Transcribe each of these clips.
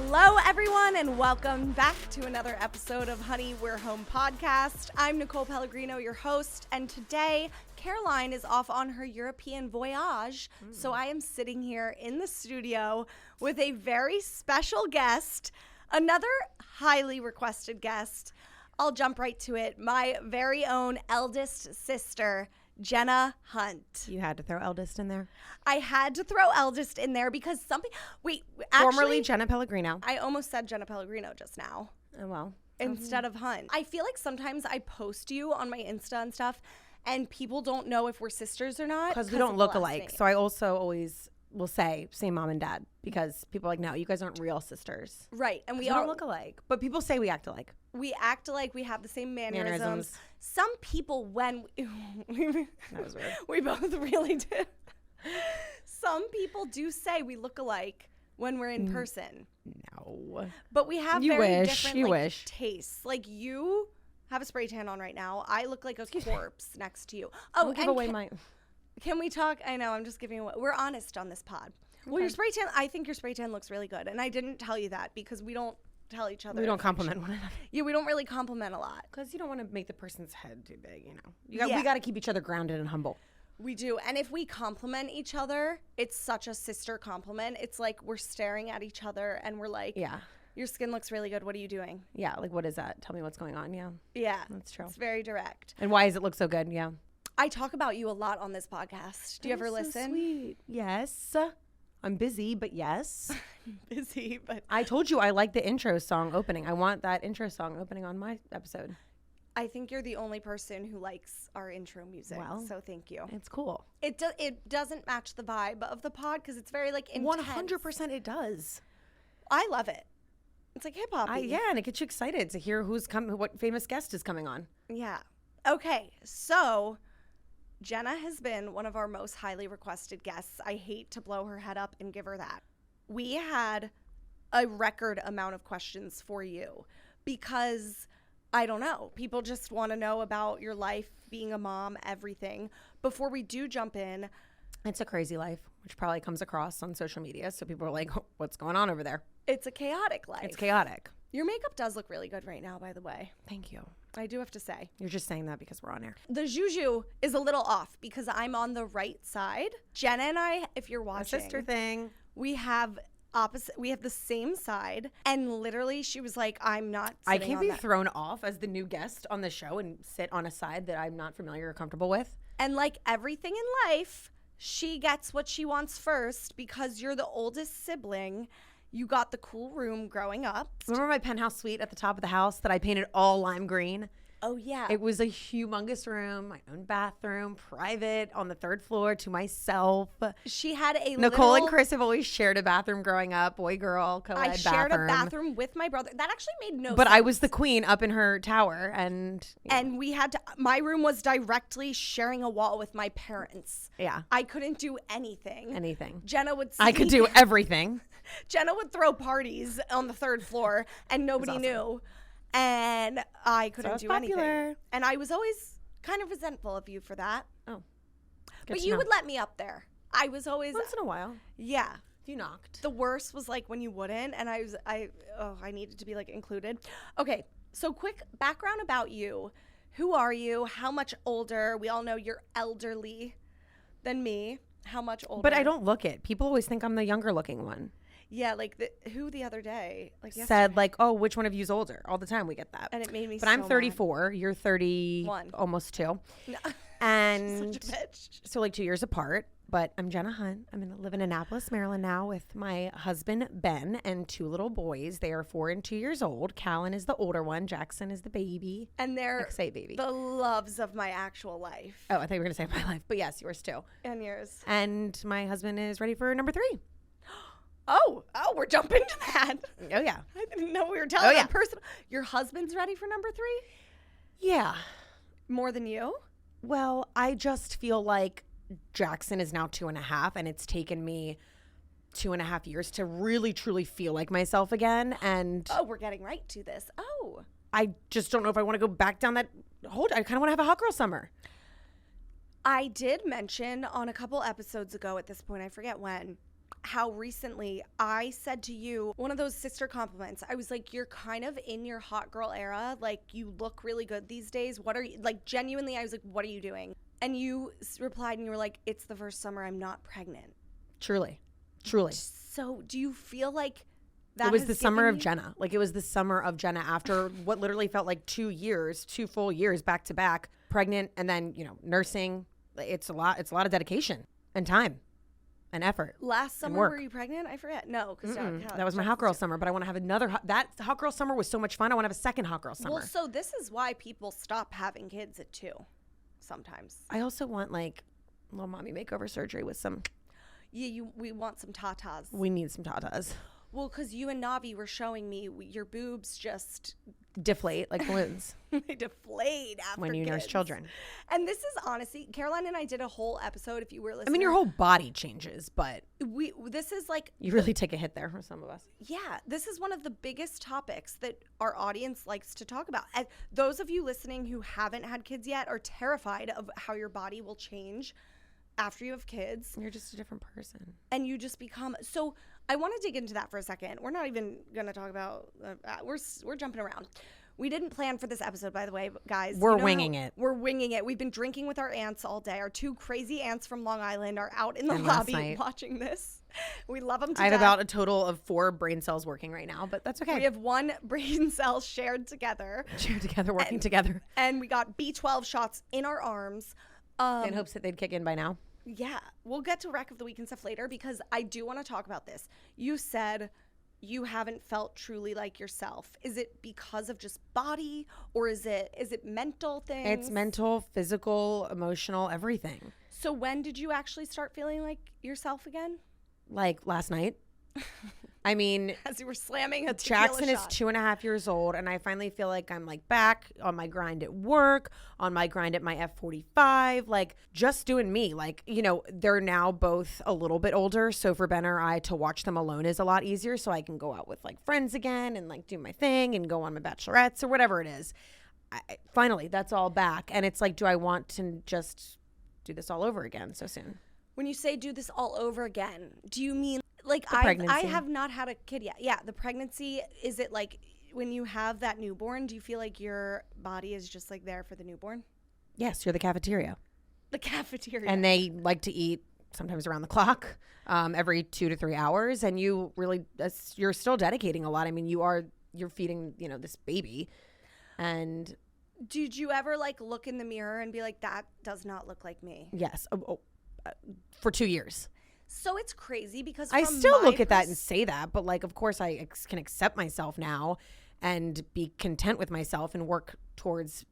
Hello, everyone, and welcome back to another episode of Honey, We're Home podcast. I'm Nicole Pellegrino, your host, and today Caroline is off on her European voyage, so I am sitting here in the studio with a very special guest, another highly requested guest. I'll jump right to it. My very own eldest sister, Jenna Hunt. You had to throw eldest in there? I had to throw eldest in there because Formerly Jenna Pellegrino. I almost said Jenna Pellegrino just now. Oh, well. Instead of Hunt. I feel like sometimes I post you on my Insta and stuff, and people don't know if we're sisters or not. Because we don't look alike. So I also always will say same mom and dad because people are like, no, you guys aren't real sisters. Right. And we don't look alike. But people say we act alike. We act alike. We have the same mannerisms. Some people, when that was weird. We both really do. Some people do say we look alike when we're in person. No. But we have different tastes. Like you have a spray tan on right now. I look like a corpse next to you. Oh, give away my... Can we talk? I know, I'm just giving away. We're honest on this pod. Okay. Well, your spray tan, I think your spray tan looks really good. And I didn't tell you that because we don't tell each other. We don't compliment one another. Yeah, we don't really compliment a lot. Because you don't want to make the person's head too big, you know. We got to keep each other grounded and humble. We do. And if we compliment each other, it's such a sister compliment. It's like we're staring at each other and we're like, yeah, your skin looks really good. What are you doing? Yeah, like what is that? Tell me what's going on. Yeah. Yeah. That's true. It's very direct. And why does it look so good? Yeah. I talk about you a lot on this podcast. Do you ever listen? So sweet. Yes. I'm busy, but yes. Busy, but I told you I like the intro song opening. I want that intro song opening on my episode. I think you're the only person who likes our intro music. Well, so thank you. It's cool. It doesn't match the vibe of the pod because it's very like intense. 100% it does. I love it. It's like hip hop. Yeah, and it gets you excited to hear who's coming, what famous guest is coming on. Yeah. Okay, so Jenna has been one of our most highly requested guests. I hate to blow her head up and give her that. We had a record amount of questions for you because, I don't know, people just want to know about your life, being a mom, everything. Before we do jump in. It's a crazy life, which probably comes across on social media. So people are like, what's going on over there? It's a chaotic life. It's chaotic. Your makeup does look really good right now, by the way. Thank you. I do have to say. You're just saying that because we're on air. The juju is a little off because I'm on the right side. Jenna and I, if you're watching. A sister thing. We have the same side. And literally she was like, I'm not sitting I can't on be that. thrown off as the new guest on the show and sit on a side that I'm not familiar or comfortable with. And like everything in life, she gets what she wants first because you're the oldest sibling. You got the cool room growing up. Remember my penthouse suite at the top of the house that I painted all lime green? Oh, yeah. It was a humongous room, my own bathroom, private, on the third floor to myself. She had Nicole and Chris have always shared a bathroom growing up, boy, girl, co-ed bathroom. I shared a bathroom with my brother. That actually made no sense. But I was the queen up in her tower. And we had to, my room was directly sharing a wall with my parents. Yeah. I couldn't do anything. Jenna would I could do everything. Jenna would throw parties on the third floor and nobody knew. And I couldn't do anything. And I was always kind of resentful of you for that. Oh. But you would let me up there. I was always once in a while. Yeah. You knocked. The worst was like when you wouldn't, and I needed to be like included. Okay. So quick background about you. Who are you? How much older? We all know you're elderly than me. How much older? But I don't look it. People always think I'm the younger looking one. Yeah, like who the other day said like, oh, which one of you's older? All the time we get that. And it made me But I'm 34. Mad. You're 31. Almost 2. No. And such a bitch. So like 2 years apart. But I'm Jenna Hunt. I'm live in Annapolis, Maryland now with my husband, Ben, and 2 little boys. They are 4 and 2 years old. Callan is the older one. Jackson is the baby. And they're baby. The loves of my actual life. Oh, I thought you were going to say my life. But yes, yours too. And yours. And my husband is ready for number 3. Oh, we're jumping to that. Oh, yeah. I didn't know we were telling a person. Your husband's ready for number 3? Yeah. More than you? Well, I just feel like Jackson is now 2.5, and it's taken me 2.5 years to really, truly feel like myself again. And we're getting right to this. I just don't know if I want to go back down that hole. I kind of want to have a hot girl summer. I did mention on a couple episodes ago at this point, I forget when, how recently I said to you, one of those sister compliments. I was like, you're kind of in your hot girl era. Like, you look really good these days. What are you, like, genuinely, I was like, what are you doing? And you replied and you were like, it's the first summer I'm not pregnant. Truly. So do you feel like that it was the summer of Jenna. Like, it was the summer of Jenna after what literally felt like 2 full years back to back, pregnant, and then, nursing. It's a lot of dedication and time and effort. Last summer, were you pregnant? I forget. No, because that was my hot girl summer, but I want to have another. That hot girl summer was so much fun. I want to have a second hot girl summer. Well, so this is why people stop having kids at 2 sometimes. I also want like little mommy makeover surgery with some. Yeah, we want some tatas. We need some tatas. Well, because you and Navi were showing me your boobs just deflate like balloons. They deflate after when you kids. nurse children. And this is honestly, Caroline and I did a whole episode. If you were listening, I mean, your whole body changes, but this is like you really take a hit there for some of us. Yeah, this is one of the biggest topics that our audience likes to talk about. And those of you listening who haven't had kids yet are terrified of how your body will change after you have kids. You're just a different person. And you just become so. I want to dig into that for a second. We're not even going to talk about. We're jumping around. We didn't plan for this episode, by the way, guys. We're winging it. We're winging it. We've been drinking with our aunts all day. Our 2 crazy aunts from Long Island are out in the lobby watching this. We love them to death. I have about a total of 4 brain cells working right now, but that's okay. We have 1 brain cell shared together. Working together. And we got B12 shots in our arms. In hopes that they'd kick in by now. Yeah, we'll get to Wreck of the Week and stuff later because I do want to talk about this. You said you haven't felt truly like yourself. Is it because of just body or is it mental things? It's mental, physical, emotional, everything. So when did you actually start feeling like yourself again? Like last night. I mean, as you were slamming a tequila Jackson shot. is 2.5 years old, and I finally feel like I'm like back on my grind at work, on my grind at my F45, like just doing me. Like, they're now both a little bit older, so for Ben or I to watch them alone is a lot easier, so I can go out with like friends again and like do my thing and go on my bachelorettes or whatever it is. Finally, that's all back, and it's like, do I want to just do this all over again so soon? When you say do this all over again, do you mean like I have not had a kid yet? Yeah, the pregnancy, is it like when you have that newborn, do you feel like your body is just like there for the newborn? Yes, you're the cafeteria. The cafeteria. And they like to eat sometimes around the clock, every 2 to 3 hours, and you really you're still dedicating a lot. I mean, you're feeding, this baby. And did you ever like look in the mirror and be like, that does not look like me? Yes. For 2 years. So it's crazy because I still look at that and say that, but like, of course I can accept myself now and be content with myself and work towards,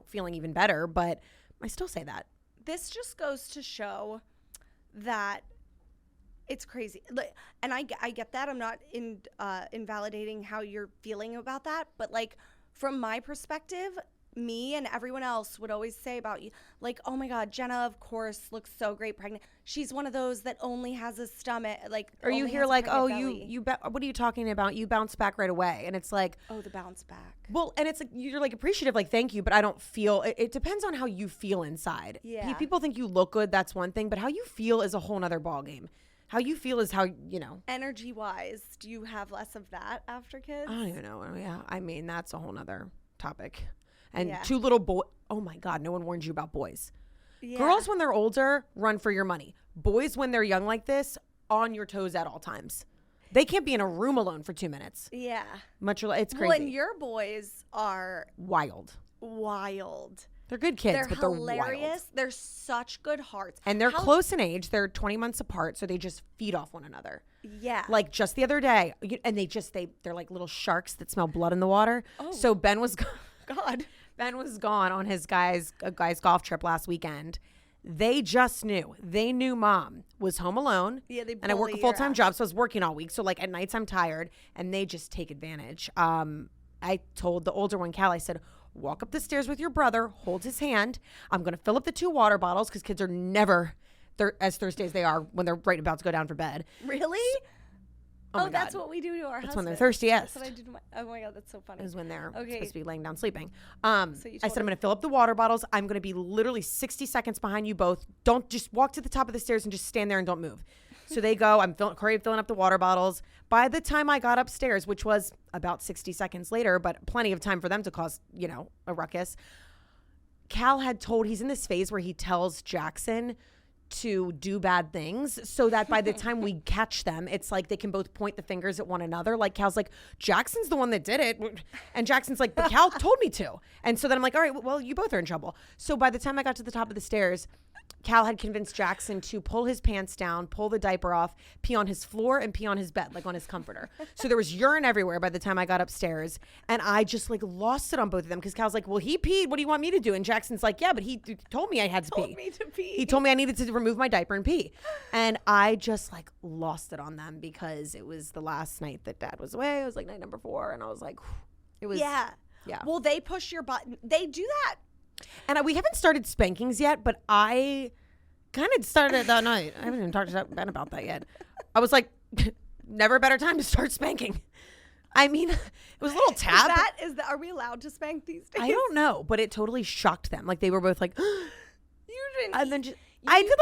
feeling even better. But I still say that. This just goes to show that it's crazy. And I get that. I'm not invalidating how you're feeling about that. But like, from my perspective, me and everyone else would always say about you, like, oh my God, Jenna, of course, looks so great pregnant. She's one of those that only has a stomach, like. Or you hear like, oh, what are you talking about? You bounce back right away. And it's like. Oh, the bounce back. Well, and it's like, you're like appreciative, like, thank you, but I don't feel, it depends on how you feel inside. Yeah. People think you look good, that's one thing, but how you feel is a whole nother ballgame. How you feel is how, Energy wise, do you have less of that after kids? I don't even know. Yeah. I mean, that's a whole nother topic. And yeah. 2 little boys. Oh my God, no one warned you about boys. Yeah. Girls, when they're older, run for your money. Boys, when they're young like this, on your toes at all times. They can't be in a room alone for 2 minutes. Yeah. It's crazy. Well, and your boys are wild. They're good kids, but hilarious. They're wild. They're such good hearts. And they're close in age. They're 20 months apart, so they just feed off one another. Yeah. Like just the other day, and they're like little sharks that smell blood in the water. Oh. So Ben was gone on his guy's golf trip last weekend. They just knew. They knew mom was home alone. Yeah, and I work a full-time job, so I was working all week. So like at nights I'm tired, and they just take advantage. I told the older one, Cal, I said, walk up the stairs with your brother, hold his hand. I'm going to fill up the 2 water bottles because kids are never as thirsty as they are when they're right about to go down for bed. Really? Oh, that's what we do to our husbands. That's when they're thirstiest. That's what I do to my. Oh my God, that's so funny. Is when they're supposed to be laying down sleeping. So I said, I'm going to fill up the water bottles. I'm going to be literally 60 seconds behind you both. Don't just walk to the top of the stairs and just stand there and don't move. So they go, I'm filling up the water bottles. By the time I got upstairs, which was about 60 seconds later, but plenty of time for them to cause, a ruckus, Cal had he's in this phase where he tells Jackson to do bad things so that by the time we catch them, it's like they can both point the fingers at one another. Like Cal's like, Jackson's the one that did it. And Jackson's like, but Cal told me to. And so then I'm like, all right, well, you both are in trouble. So by the time I got to the top of the stairs, Cal had convinced Jackson to pull his pants down, pull the diaper off, pee on his floor and pee on his bed, like on his comforter. So there was urine everywhere by the time I got upstairs. And I just like lost it on both of them because Cal's like, well, he peed. What do you want me to do? And Jackson's like, yeah, but he told me I had to pee. He told me I needed to remove my diaper and pee. And I just like lost it on them because it was the last night that Dad was away. It was like night number 4. And I was like, it was. Yeah. Well, they push your button. They do that. And we haven't started spankings yet, but I kind of started that night. I haven't even talked to Ben about that yet. I was like, never a better time to start spanking. I mean, it was a little tap. Are we allowed to spank these days? I don't know, but it totally shocked them. Like they were both like, you didn't. And then I did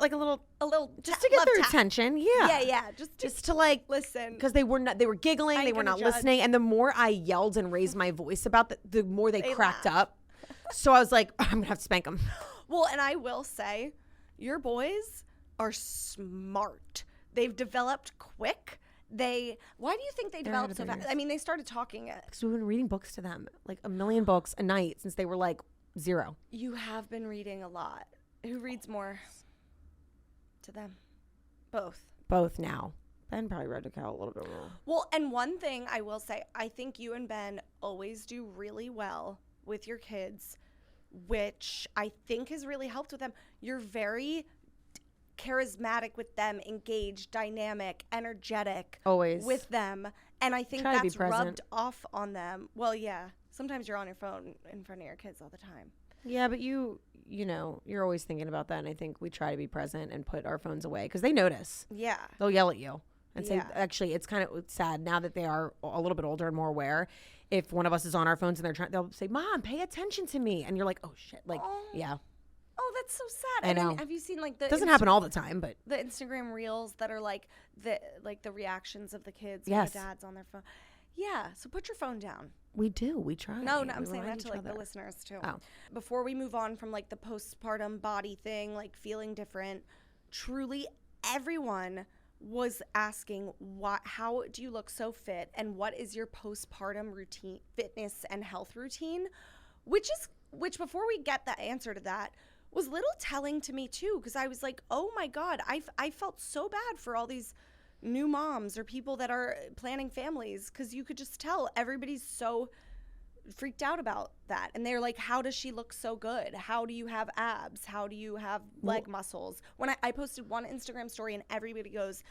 like a little, just to get their attention. Yeah. Yeah. Just to like listen, because they were giggling, they were not listening, and the more I yelled and raised my voice about the more they cracked up. So I was like, I'm gonna have to spank them. Well, and I will say, your boys are smart. They've developed quick. Why do you think they developed so fast? I mean, they started talking it. Because we've been reading books to them, like a million books a night since they were like 0. You have been reading a lot. Who reads more to them? Both now. Ben probably read to Cal a little bit more. Well, and one thing I will say, I think you and Ben always do really well with your kids, which I think has really helped with them. You're very charismatic with them, engaged, dynamic, energetic. Always. With them. And I think that's rubbed off on them. Well, yeah. Sometimes you're on your phone in front of your kids all the time. Yeah, but you're always thinking about that. And I think we try to be present and put our phones away because they notice. Yeah. They'll yell at you and say, actually, it's kind of sad now that they are a little bit older and more aware. If one of us is on our phones and they'll say, Mom, pay attention to me. And you're like, oh shit. Like, yeah. Oh, that's so sad. I know. Have you seen it doesn't happen all the time, but the Instagram reels that are like the reactions of the kids when the dad's on their phone? Yeah. So put your phone down. We do. We try. No, I'm saying that to like the listeners too. Oh. Before we move on from like the postpartum body thing, like feeling different, truly everyone was asking how do you look so fit and what is your postpartum routine, fitness and health routine, which before we get the answer to that was a little telling to me too, because I was like, oh my God, I felt so bad for all these new moms or people that are planning families, because you could just tell everybody's so freaked out about that. And they're like, how does she look so good? How do you have abs? How do you have leg muscles? When I posted one Instagram story and everybody goes,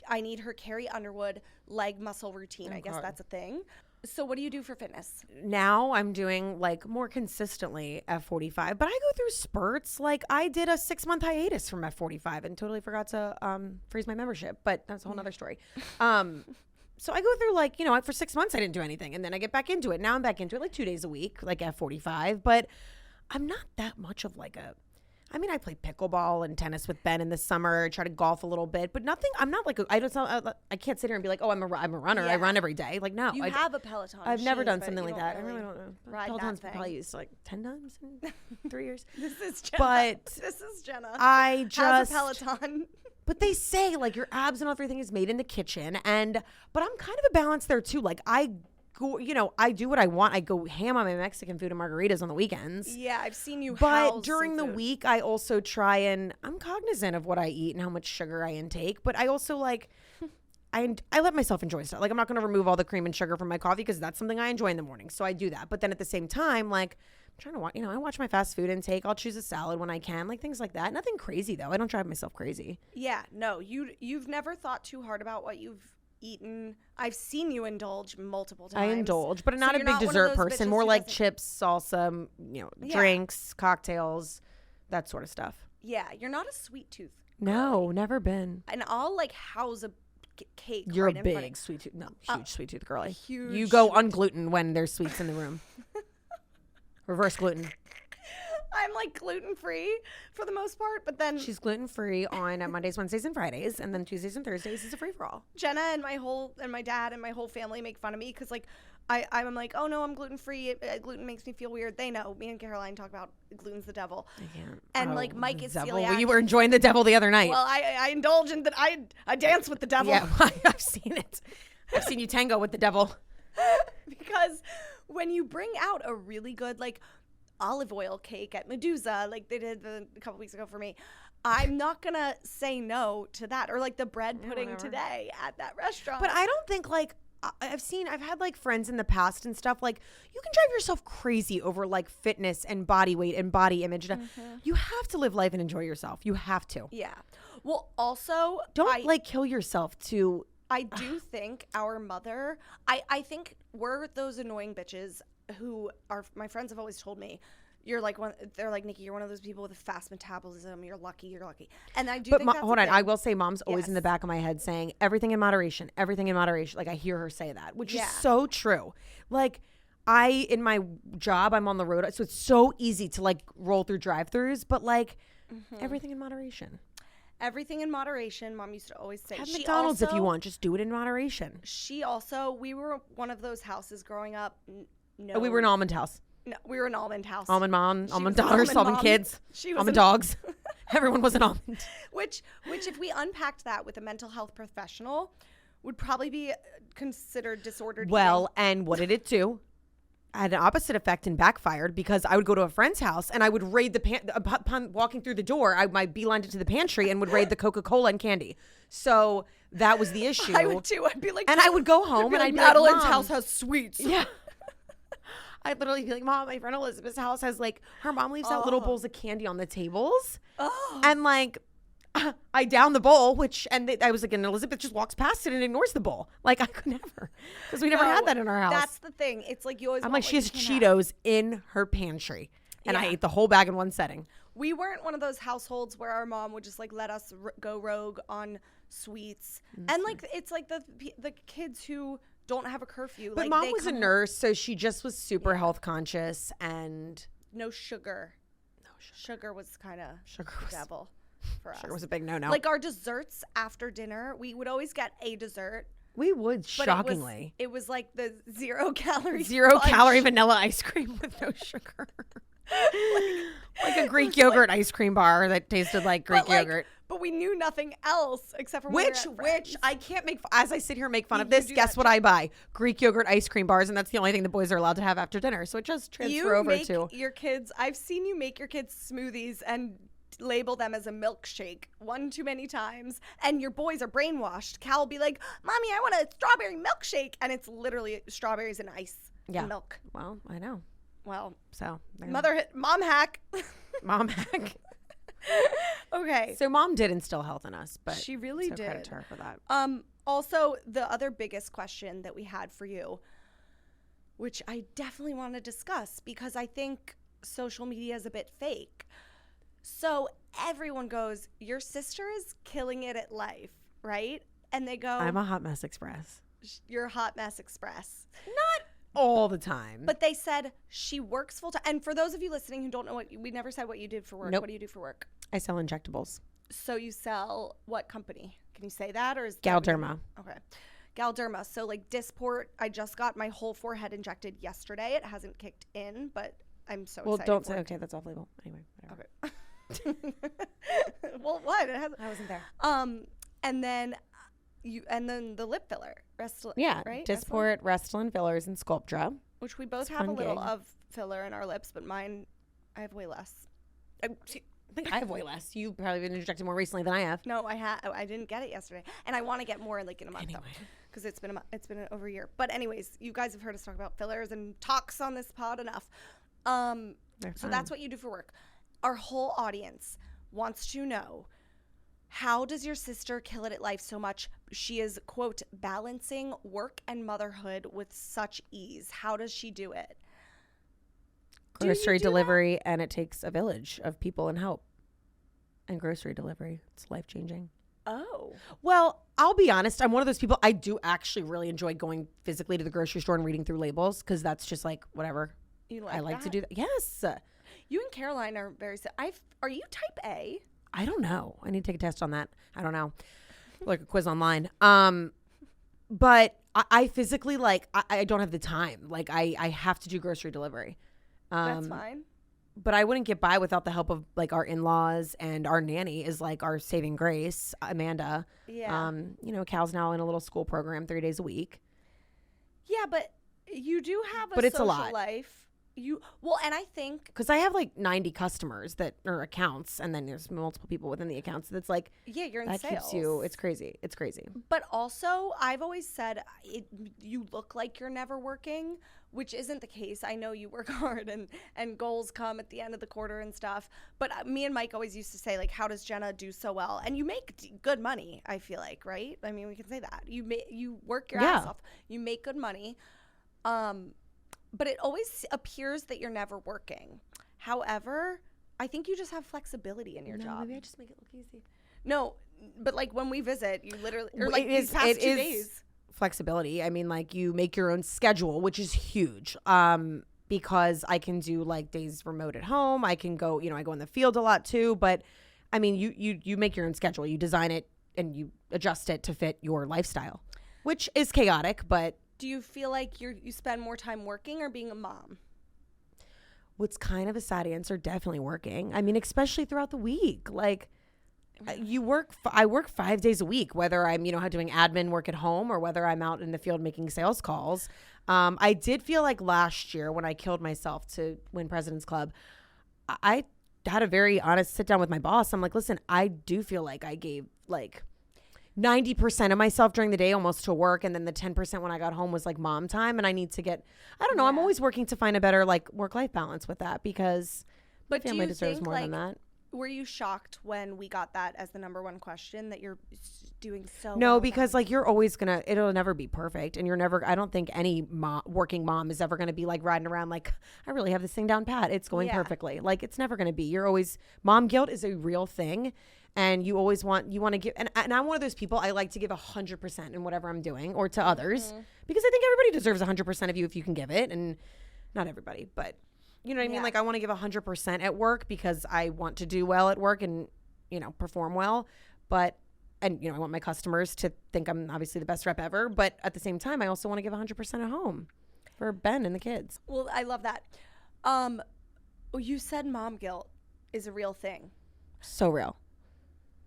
I need her Carrie Underwood leg muscle routine. I guess that's a thing. So what do you do for fitness? Now I'm doing like more consistently F45, but I go through spurts. Like I did a 6-month hiatus from F45 and totally forgot to freeze my membership, but that's a whole nother story. So I go through like, for 6 months I didn't do anything and then I get back into it. Now I'm back into it like 2 days a week, like F45, but I'm not that much of like I play pickleball and tennis with Ben in the summer. I try to golf a little bit, but nothing. I'm not like I can't sit here and be like, oh, I'm a runner. Yeah. I run every day. Like no, you have a Peloton. I've never done something like that. I really don't know. Peloton's probably used like 10 times in 3 years. This is Jenna. But this is Jenna. I just has a Peloton. But they say like your abs and everything is made in the kitchen, but I'm kind of a balance there too. Like I do what I want. I go ham on my Mexican food and margaritas on the weekends. Yeah, I've seen you. But during the week, I also try and I'm cognizant of what I eat and how much sugar I intake. But I also like, I let myself enjoy stuff. Like I'm not going to remove all the cream and sugar from my coffee because that's something I enjoy in the morning. So I do that. But then at the same time, like I'm trying to watch, I watch my fast food intake. I'll choose a salad when I can, like things like that. Nothing crazy though. I don't drive myself crazy. Yeah, no, you've never thought too hard about what you've eaten. I've seen you indulge multiple times. I indulge, but I'm not a big dessert person. More like chips, salsa, drinks, cocktails, that sort of stuff. Yeah, you're not a sweet tooth girl. No, never been. And I'll like house a cake. You're right a in big front of sweet tooth. No, huge sweet tooth girly. Huge. You go ungluten when there's sweets in the room. Reverse gluten. I'm like gluten-free for the most part, but then She's gluten-free on Mondays, Wednesdays, and Fridays, and then Tuesdays and Thursdays is a free-for-all. Jenna and my dad and my whole family make fun of me because like I'm like, oh no, I'm gluten-free. Gluten makes me feel weird. They know. Me and Caroline talk about gluten's the devil. I can't. And like Mike is devil. celiac. Well, you were enjoying the devil the other night. Well, I indulge in that. I dance with the devil. Yeah, I've seen it. I've seen you tango with the devil. Because when you bring out a really good like olive oil cake at Medusa, like they did a couple weeks ago for me, I'm not gonna say no to that. Or like the bread pudding today at that restaurant. But I don't think like I've had like friends in the past and stuff, like you can drive yourself crazy over like fitness and body weight and body image. You have to live life and enjoy yourself. You have to. Yeah. Well, also don't like kill yourself to. I do think our mother, I think we're those annoying bitches who are, my friends have always told me, you're like they're like, Nikki, you're one of those people with a fast metabolism. You're lucky. And I do think that's hold on. thing. I will say mom's always in the back of my head saying everything in moderation, everything in moderation. Like I hear her say that, which is so true. Like in my job, I'm on the road. So it's so easy to like roll through drive-thrus, but like everything in moderation. Everything in moderation. Mom used to always say. Have McDonald's if you want. Just do it in moderation. We were one of those houses growing up. We were an almond house. No, we were an almond house. Almond mom, almond daughters, almond kids, almond dogs. Everyone was an almond. Which if we unpacked that with a mental health professional, would probably be considered disordered Well, eating. and what did it do? Had an opposite effect and backfired because I would go to a friend's house and I would raid upon walking through the door, I might beeline it to the pantry and would raid the Coca-Cola and candy. So that was the issue. I would too. I'd be like, and I would go home and I'd be Madeline's like, Mom, house has sweets. Yeah. I'd literally be like, Mom, my friend Elizabeth's house has like, her mom leaves out little bowls of candy on the tables. And like, I down the bowl, I was like, and Elizabeth just walks past it and ignores the bowl. Like I could never, because we never had that in our house. That's the thing. It's like you always. I'm like, she has Cheetos in her pantry, and I ate the whole bag in one setting. We weren't one of those households where our mom would just like let us go rogue on sweets, and like it's like the kids who don't have a curfew. But like, mom was a nurse, so she just was super health conscious and no sugar. Sugar was kind of devil. For us. Sugar was a big no-no. Like our desserts after dinner, we would always get a dessert. We would, shockingly. It was like the 0 calorie vanilla ice cream with no sugar. like a Greek yogurt ice cream bar that tasted like Greek yogurt. But we knew nothing else except for which I can't make. As I sit here and make fun of this, guess what I buy? Greek yogurt ice cream bars, and that's the only thing the boys are allowed to have after dinner. So it just transfer over to your kids. I've seen you make your kids smoothies and label them as a milkshake one too many times, and your boys are brainwashed. Cal will be like, Mommy, I want a strawberry milkshake, and it's literally strawberries and ice and milk. Well, I know. Well, so mom hack. Mom hack. Okay. So mom did instill health in us, but she really did. Credit to her for that. Also, the other biggest question that we had for you, which I definitely want to discuss because I think social media is a bit fake. So everyone goes, your sister is killing it at life, right? And they go, I'm a hot mess express. You're a hot mess express. Not all the time. But they said she works full time. And for those of you listening who don't know we never said what you did for work. Nope. What do you do for work? I sell injectables. So you sell what company? Can you say that? Or is Galderma. Okay. Galderma. So like Dysport, I just got my whole forehead injected yesterday. It hasn't kicked in, but I'm so excited. Well, don't say, okay, that's off label. Anyway, whatever. Okay. Well, what? I wasn't there. And then the lip filler, Restylane. Yeah, right? Dysport, Restylane fillers, and Sculptra. Which we both have a little of filler in our lips, but mine, I have way less. I think I have way less. You've probably been injected more recently than I have. No, I didn't get it yesterday, and I want to get more like in a month though, because it's been over a year. But anyways, you guys have heard us talk about fillers and talks on this pod enough. So that's what you do for work. Our whole audience wants to know, how does your sister kill it at life so much? She is, quote, balancing work and motherhood with such ease. How does she do it? Grocery delivery, and it takes a village of people and help. And grocery delivery, it's life-changing. Oh. Well, I'll be honest. I'm one of those people, I do actually really enjoy going physically to the grocery store and reading through labels, because that's just like, whatever. You like I like that? to do that. Yes. You and Caroline are very. Are you type A? I don't know. I need to take a test on that. I don't know. Like a quiz online. But I physically I don't have the time. Like I have to do grocery delivery. That's fine. But I wouldn't get by without the help of like our in-laws, and our nanny is like our saving grace, Amanda. Yeah. Cal's now in a little school program 3 days a week. Yeah, but you do have But it's a social lot. life. And I think because I have like 90 customers or accounts, and then there's multiple people within the accounts. That's like, you're in that sales. keeps you. It's crazy. It's crazy. But also, I've always said you look like you're never working, which isn't the case. I know you work hard and goals come at the end of the quarter and stuff. But me and Mike always used to say, like, how does Jenna do so well? And you make good money, I feel like, right? I mean, we can say that. You work your ass off. You make good money. But it always appears that you're never working. However, I think you just have flexibility in your job. Maybe I just make it look easy. No, but like when we visit, you literally, or like these past 2 days. Flexibility. I mean, like you make your own schedule, which is huge. Because I can do like days remote at home. I can go, I go in the field a lot too. But I mean, you make your own schedule. You design it and you adjust it to fit your lifestyle, which is chaotic, but. Do you feel like you spend more time working or being a mom? What's kind of a sad answer, definitely working. I mean, especially throughout the week. Like I work 5 days a week, whether I'm, doing admin work at home or whether I'm out in the field making sales calls. I did feel like last year when I killed myself to win President's Club, I had a very honest sit down with my boss. I'm like, listen, I do feel like I gave like 90% of myself during the day almost to work, and then the 10% when I got home was like mom time, and I need to get, I don't know, I'm always working to find a better like work-life balance with that, because my family deserves more than that. Were you shocked when we got that as the number one question, that you're doing so No, well because like you're always it'll never be perfect, and I don't think any working mom is ever gonna be like riding around like, I really have this thing down pat, it's going perfectly. Like it's never gonna be. You're always, mom guilt is a real thing. And you always want to give, and I'm one of those people, I like to give 100% in whatever I'm doing, or to others, because I think everybody deserves 100% of you if you can give it, and not everybody, but you know what I mean? Like I want to give 100% at work because I want to do well at work and, perform well, I want my customers to think I'm obviously the best rep ever, but at the same time, I also want to give 100% at home for Ben and the kids. Well, I love that. You said mom guilt is a real thing. So real.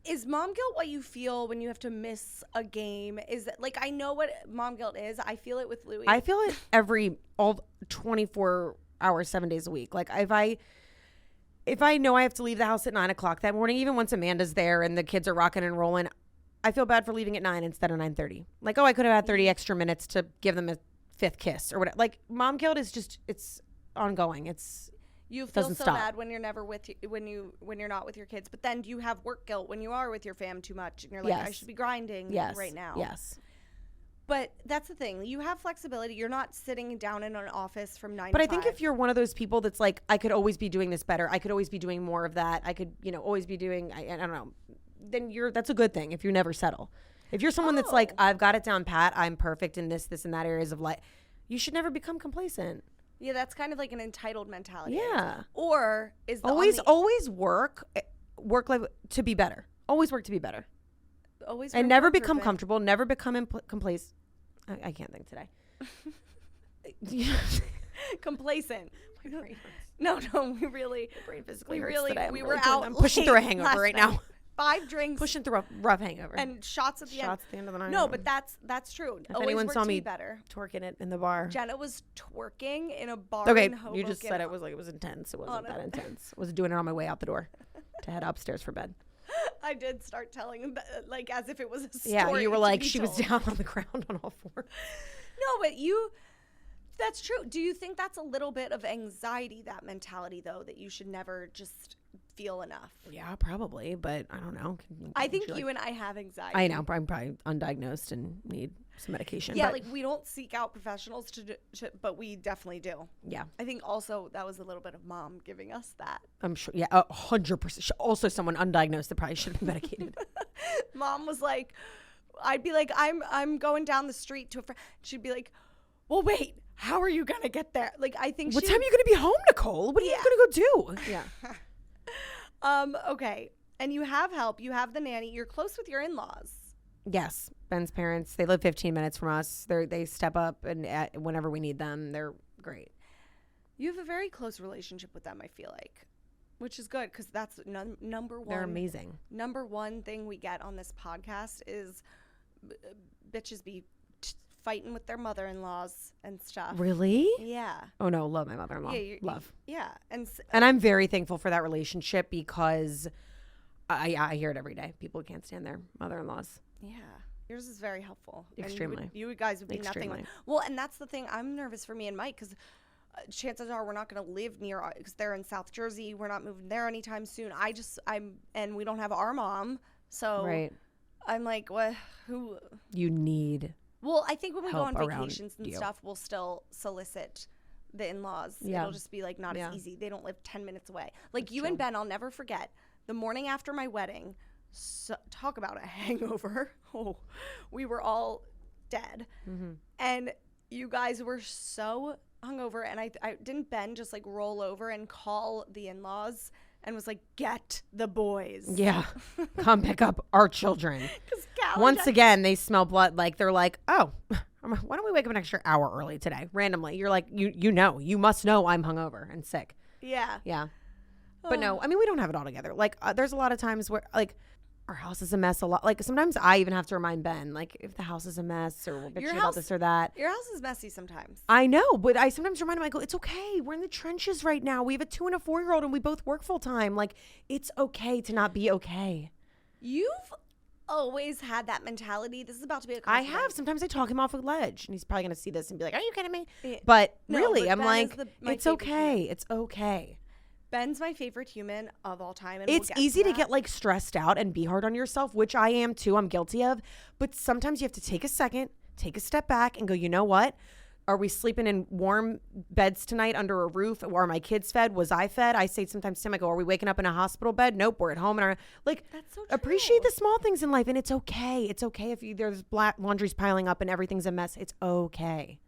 Is mom guilt what you feel when you have to miss a game? Is it like, I know what mom guilt is. I feel it with Louie. I feel it all 24 hours, 7 days a week. Like if I know I have to leave the house at 9:00 that morning, even once Amanda's there and the kids are rocking and rolling, I feel bad for leaving at 9 instead of 9:30. Like, I could have had 30 extra minutes to give them a fifth kiss or whatever. Like mom guilt is just, it's ongoing. You feel so bad when you're never with you, when you're not with your kids. But then do you have work guilt when you are with your fam too much, and you're like, I should be grinding right now. Yes. But that's the thing. You have flexibility. You're not sitting down in an office from 9 to 5. But I think if you're one of those people that's like, I could always be doing this better, I could always be doing more of that, I could, always be doing, I don't know, then that's a good thing if you never settle. If you're someone that's like, I've got it down pat, I'm perfect in this and that areas of life, you should never become complacent. Yeah, that's kind of like an entitled mentality. Yeah. Or is always work life to be better. Always work to be better. Always. And never become comfortable. Never become complacent. I can't think today. Complacent. No, we really. My brain physically hurts today. We were out. I'm pushing through a hangover right now. 5 drinks. Pushing through a rough hangover. And shots at the end. Shots at the end of the night. No, but that's true. If always anyone saw me better. twerking it in the bar. Jenna was twerking in a bar in Hoboken. You just said it was intense. It wasn't that intense. I was doing it on my way out the door to head upstairs for bed. I did start telling, like, as if it was a story. Yeah, you were like, she was down on the ground on all fours. No, but that's true. Do you think that's a little bit of anxiety, that mentality, though, that you should never just feel enough? Yeah, probably, but I don't know. I think you and I have anxiety. I know. I'm probably undiagnosed and need some medication. Yeah, like we don't seek out professionals but we definitely do. Yeah. I think also that was a little bit of mom giving us that. I'm sure. Yeah, 100%. Also someone undiagnosed that probably should have been medicated. Mom was like, I'd be like, I'm going down the street to a friend. She'd be like, well, wait, how are you going to get there? Like, I think what time are you going to be home, Nicole? What are you going to go do? Yeah. Okay. And you have help. You have the nanny. You're close with your in-laws. Yes. Ben's parents, they live 15 minutes from us. They step up and whenever we need them, they're great. You have a very close relationship with them, I feel like, which is good because that's number one. They're amazing. Number one thing we get on this podcast is bitches be fighting with their mother-in-laws and stuff. Really? Yeah. Oh, no. Love my mother-in-law. Yeah, love. Yeah. And I'm very thankful for that relationship because I hear it every day. People can't stand their mother-in-laws. Yeah. Yours is very helpful. Extremely. You guys would be nothing. Well, and that's the thing. I'm nervous for me and Mike because chances are we're not going to live near, because they're in South Jersey. We're not moving there anytime soon. And we don't have our mom. So right. I'm like, what? Who? You need. Well, I think when we go on vacations and stuff, we'll still solicit the in-laws. Yeah. It'll just be like not as easy. They don't live 10 minutes away. Like that's you true. And Ben, I'll never forget the morning after my wedding. So, talk about a hangover. Oh, we were all dead. Mm-hmm. And you guys were so hungover. And I didn't Ben just like roll over and call the in-laws and was like, get the boys. Yeah. Come pick up our children. Once again, they smell blood. Like they're like, oh, why don't we wake up an extra hour early today? Randomly. You're like, you must know I'm hungover and sick. Yeah. Yeah. But no, I mean, we don't have it all together. Like there's a lot of times where like, our house is a mess a lot. Like sometimes I even have to remind Ben, like if the house is a mess or we're bitching about this or that. Your house is messy sometimes. I know, but I sometimes remind him, I go, it's okay. We're in the trenches right now. We have a 2 and a 4-year-old and we both work full time. Like it's okay to not be okay. You've always had that mentality. This is about to be a compliment. I have. Sometimes I talk him off a ledge and he's probably going to see this and be like, are you kidding me? Yeah. But really, I'm like, it's okay. Human. It's okay. Ben's my favorite human of all time. And it's easy to get like stressed out and be hard on yourself, which I am too. I'm guilty of. But sometimes you have to take a second, take a step back and go, you know what? Are we sleeping in warm beds tonight under a roof? Are my kids fed? Was I fed? I say sometimes to him, I go, are we waking up in a hospital bed? Nope, we're at home. And like, that's so true. Appreciate the small things in life. And it's okay. It's okay if there's black laundry's piling up and everything's a mess. It's okay.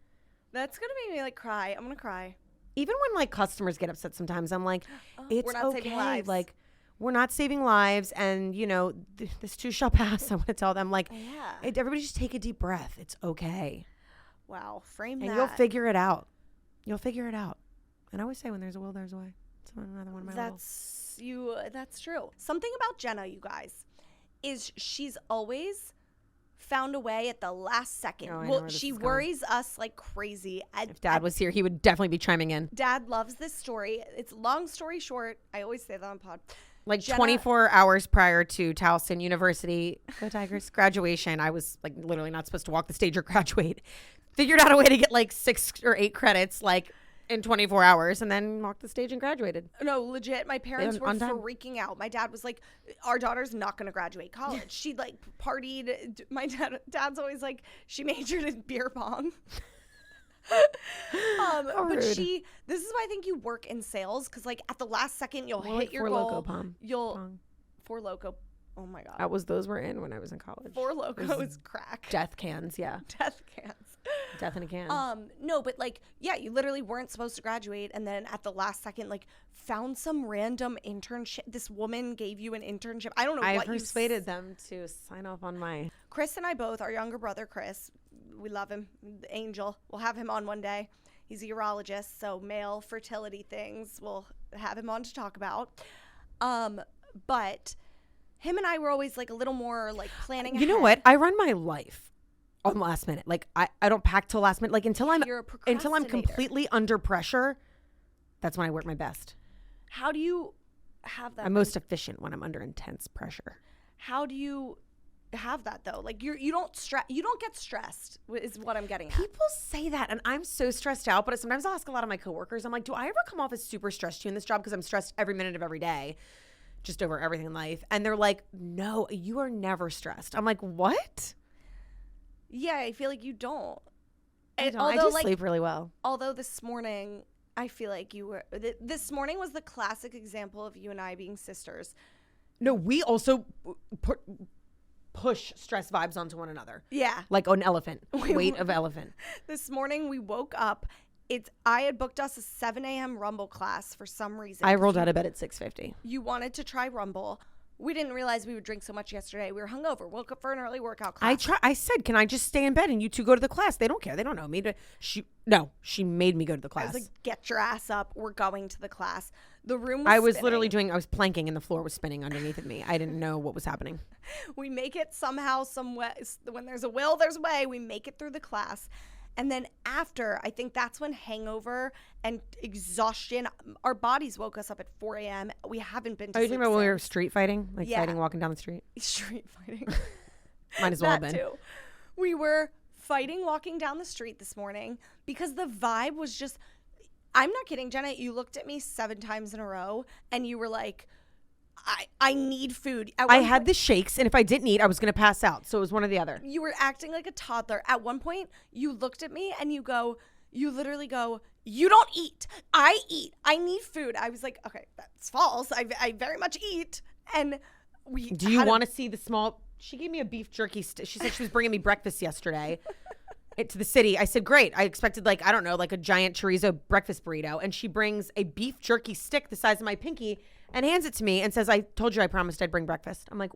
That's going to make me like cry. I'm going to cry. Even when like customers get upset sometimes, I'm like, it's we're not okay. Saving lives. Like, we're not saving lives. And, you know, this too shall pass. I want to tell them, like, everybody just take a deep breath. It's okay. Wow. Frame that. And you'll figure it out. You'll figure it out. And I always say when there's a will, there's a way. It's another one of my That's true. Something about Jenna, you guys, is she's always found a way at the last second. Well, she worries us like crazy. If Dad was here, he would definitely be chiming in. Dad loves this story. It's long story short. I always say that on pod. Like Jenna, 24 hours prior to Towson University, go Tigers, graduation, I was like literally not supposed to walk the stage or graduate. Figured out a way to get like 6 or 8 credits like in 24 hours and then walked the stage and graduated. No, legit. My parents were freaking out. My dad was like, our daughter's not going to graduate college. She like partied. My dad's always like, she majored in beer pong. But this is why I think you work in sales, because like at the last second you'll hit your goal. Loco, Pom. Four Loco. Oh my god. Those were in when I was in college. 4 Locos crack. Death cans, yeah. Death cans. Death in a can. No, but like, yeah, you literally weren't supposed to graduate, and then at the last second, like, found some random internship. This woman gave you an internship. I don't know what you persuaded them to sign off on my. Chris and I both, our younger brother Chris, we love him, the angel. We'll have him on one day. He's a urologist, so male fertility things. We'll have him on to talk about. But him and I were always like a little more like planning ahead. You know what? I run my life on last minute. Like I don't pack till last minute. Like until I'm completely under pressure, that's when I work my best. How do you have that? I'm most efficient when I'm under intense pressure. How do you have that though? Like you don't get stressed is what I'm getting at. People say that and I'm so stressed out, but sometimes I'll ask a lot of my coworkers, I'm like, do I ever come off as super stressed to you in this job? Because I'm stressed every minute of every day, just over everything in life. And they're like, no, you are never stressed. I'm like, what? Yeah, I feel like you don't. I just sleep really well. Although this morning, I feel like you were. This morning was the classic example of you and I being sisters. No, we also push stress vibes onto one another. Yeah. Like an elephant. Weight of elephant. This morning we woke up. I had booked us a 7 a.m. Rumble class for some reason. I rolled out of bed at 6:50. You wanted to try Rumble. We didn't realize we would drink so much yesterday. We were hungover. Woke up for an early workout class. I said, can I just stay in bed and you two go to the class? They don't care. They don't know me. She made me go to the class. I was like, get your ass up. We're going to the class. The room was spinning. I was planking and the floor was spinning underneath of me. I didn't know what was happening. We make it somehow, some way. When there's a will, there's a way. We make it through the class. And then after, I think that's when hangover and exhaustion, our bodies woke us up at 4 a.m. We haven't been to Are you sleep talking about when we since. were street fighting? Like Yeah. fighting, walking down the street? Street fighting. Might as well have That been. too. We were fighting walking down the street this morning because the vibe was just, I'm not kidding, Jenna, you looked at me 7 times in a row and you were like, I need food. I had the shakes, and if I didn't eat, I was going to pass out. So it was one or the other. You were acting like a toddler. At one point, you looked at me and you literally go, you don't eat. I eat. I need food. I was like, okay, that's false. I very much eat. And Do you want to see the small? She gave me a beef jerky. She said she was bringing me breakfast yesterday to the city. I said, great. I expected like a giant chorizo breakfast burrito. And she brings a beef jerky stick the size of my pinky and hands it to me and says, I told you I promised I'd bring breakfast. I'm like,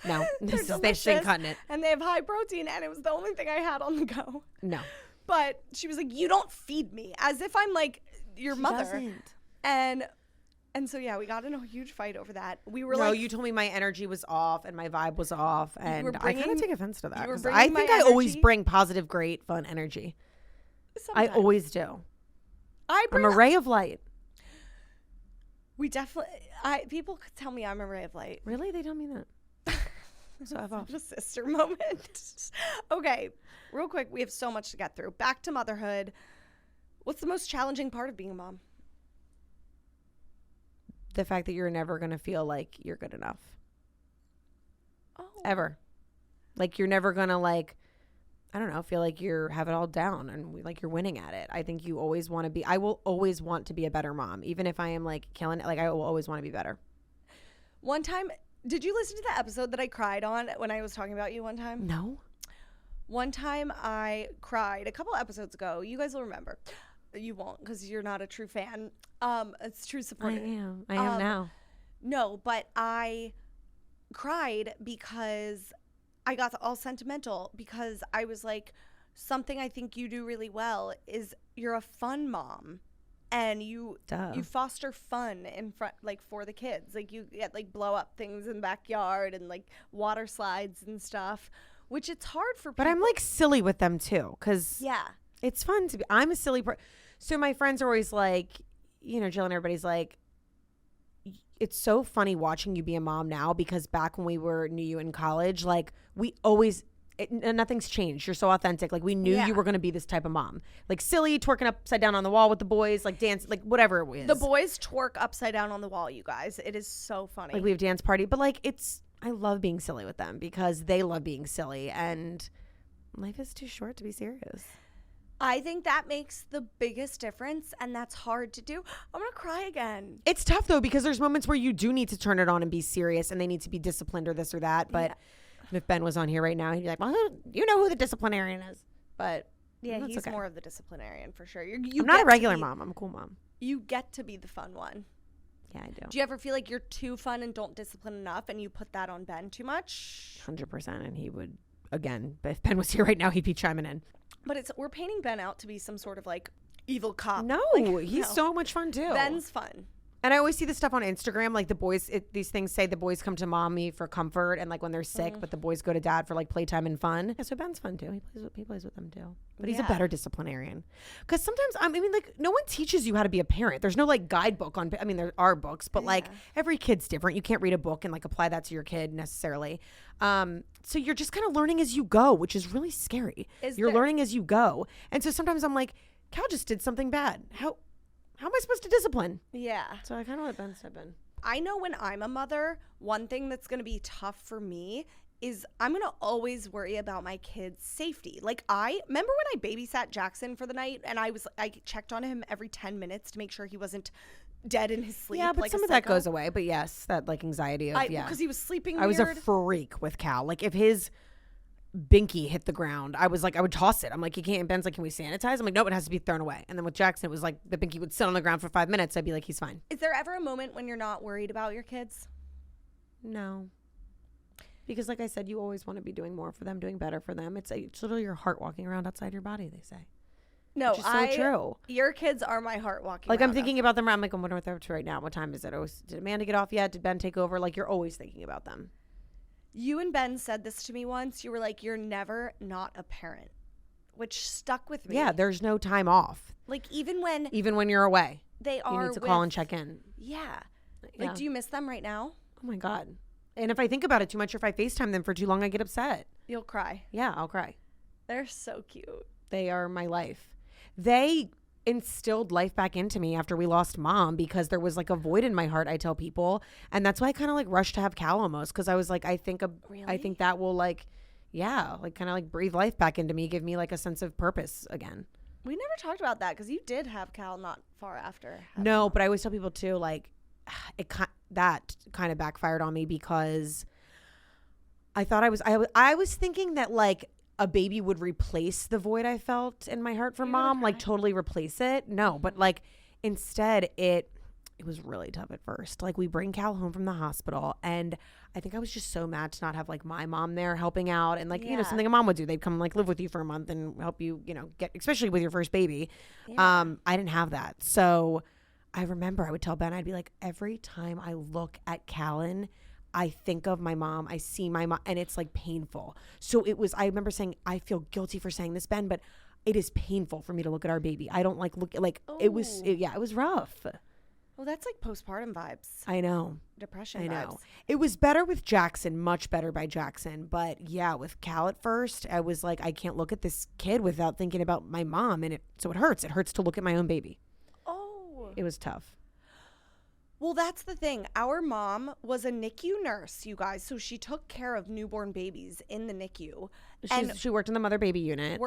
no, this ain't cutting it. And they have high protein, and it was the only thing I had on the go. No. But she was like, you don't feed me, as if I'm like your mother. Doesn't. And so, yeah, we got in a huge fight over that. We were you told me my energy was off and my vibe was off. And I kind of take offense to that. you were 'cause bringing I my think I always energy. bring positive, great, fun energy. sometimes. I always do. I'm I'm a ray of light. We definitely, people could tell me I'm a ray of light. Really? They tell me that. So I've off. Just a sister moment. Okay, real quick, we have so much to get through. Back to motherhood. What's the most challenging part of being a mom? The fact that you're never going to feel like you're good enough. Oh. Ever. Like you're never going to I don't know, feel like you have it all down and like you're winning at it. I think you always want to be, I will always want to be a better mom. Even if I am killing it, I will always want to be better. One time, did you listen to the episode that I cried on when I was talking about you one time? No. One time I cried a couple episodes ago. You guys will remember. You won't because you're not a true fan. It's true supporter. I am now. No, but I cried because I got all sentimental because I was like, something I think you do really well is you're a fun mom. And you foster fun in front, for the kids. You get blow up things in the backyard and water slides and stuff, which it's hard for people. But I'm silly with them too, because it's fun to be. I'm a silly person. So my friends are always Jill and everybody's it's so funny watching you be a mom now, because back when we knew you in college, we always. Nothing's changed. You're so authentic. We knew you were going to be this type of mom. Silly, twerking upside down on the wall with the boys, dance, whatever it was. The boys twerk upside down on the wall, you guys. It is so funny. We have dance party. But I love being silly with them because they love being silly. And life is too short to be serious. I think that makes the biggest difference. And that's hard to do. I'm going to cry again. It's tough though, because there's moments where you do need to turn it on and be serious, and they need to be disciplined or this or that. But if Ben was on here right now, he'd be like, well, you know who the disciplinarian is. But yeah, he's okay. More of the disciplinarian for sure. I'm not a regular mom. I'm a cool mom. You get to be the fun one. Yeah, I do. Do you ever feel like you're too fun and don't discipline enough, and you put that on Ben too much? 100%. And he would, again, if Ben was here right now, he'd be chiming in. But we're painting Ben out to be some sort of evil cop. No, he's so much fun too. Ben's fun. And I always see this stuff on Instagram, the boys, these things say the boys come to mommy for comfort and when they're sick, but the boys go to dad for playtime and fun. Yeah, so Ben's fun too. He plays with them too. But he's a better disciplinarian. Because sometimes, no one teaches you how to be a parent. There's no guidebook on, there are books, but every kid's different. You can't read a book and apply that to your kid necessarily. So you're just kind of learning as you go, which is really scary. You're learning as you go. And so sometimes I'm like, Cal just did something bad. How am I supposed to discipline? Yeah. So I kind of let Ben step in. I know when I'm a mother, one thing that's going to be tough for me is I'm going to always worry about my kids' safety. I remember when I babysat Jackson for the night, and I checked on him every 10 minutes to make sure he wasn't dead in his sleep. Yeah, but like some of that goes away. But yes, that like anxiety of, because he was sleeping weird. I was a freak with Cal. Like if his binky hit the ground, I was like, I would toss it. I'm like, you can't. Ben's like, can we sanitize? I'm like, no, it has to be thrown away. And then with Jackson, it was like the binky would sit on the ground for 5 minutes. I'd be like, he's fine. Is there ever a moment when you're not worried about your kids? No. Because like I said, you always want to be doing more for them, doing better for them. It's literally your heart walking around outside your body, they say. No, which is so true. Your kids are my heart walking like around. I'm thinking about them. I'm like, I'm wondering what they're up to right now. What time is it? Did Amanda get off yet? Did Ben take over? Like, you're always thinking about them. You and Ben said this to me once. You were like, you're never not a parent, which stuck with me. Yeah, there's no time off. Like, even when you're away, they are you need to call and check in. Yeah. Like, do you miss them right now? Oh my God. And if I think about it too much, or if I FaceTime them for too long, I get upset. You'll cry. Yeah, I'll cry. They're so cute. They are my life. They instilled life back into me after we lost Mom, because there was like a void in my heart, I tell people. And that's why I kind of like rushed to have Cal almost, because I was like, I think that will like, yeah, like kind of like breathe life back into me, give me like a sense of purpose again. We never talked about that, because you did have Cal not far after. No, but I always tell people too, like that kind of backfired on me, because I thought I was thinking that like a baby would replace the void I felt in my heart for Mom, like totally replace it. No, but like instead it was really tough at first. Like we bring Cal home from the hospital, and I think I was just so mad to not have like my mom there helping out, and like, you know, something a mom would do. They'd come like live with you for a month and help you, you know, get, especially with your first baby. Yeah. I didn't have that. So I remember I would tell Ben, I'd be like, every time I look at Callan, I think of my mom, I see my mom, and it's like painful. So I remember saying, I feel guilty for saying this, Ben, but it is painful for me to look at our baby. I don't like it was rough. Well, that's like postpartum vibes. I know. Depression vibes. I know. It was better with Jackson, much better by Jackson. But yeah, with Cal at first, I was like, I can't look at this kid without thinking about my mom. And so it hurts. It hurts to look at my own baby. Oh. It was tough. Well, that's the thing. Our mom was a NICU nurse, you guys. So she took care of newborn babies in the NICU. She worked in the mother-baby unit.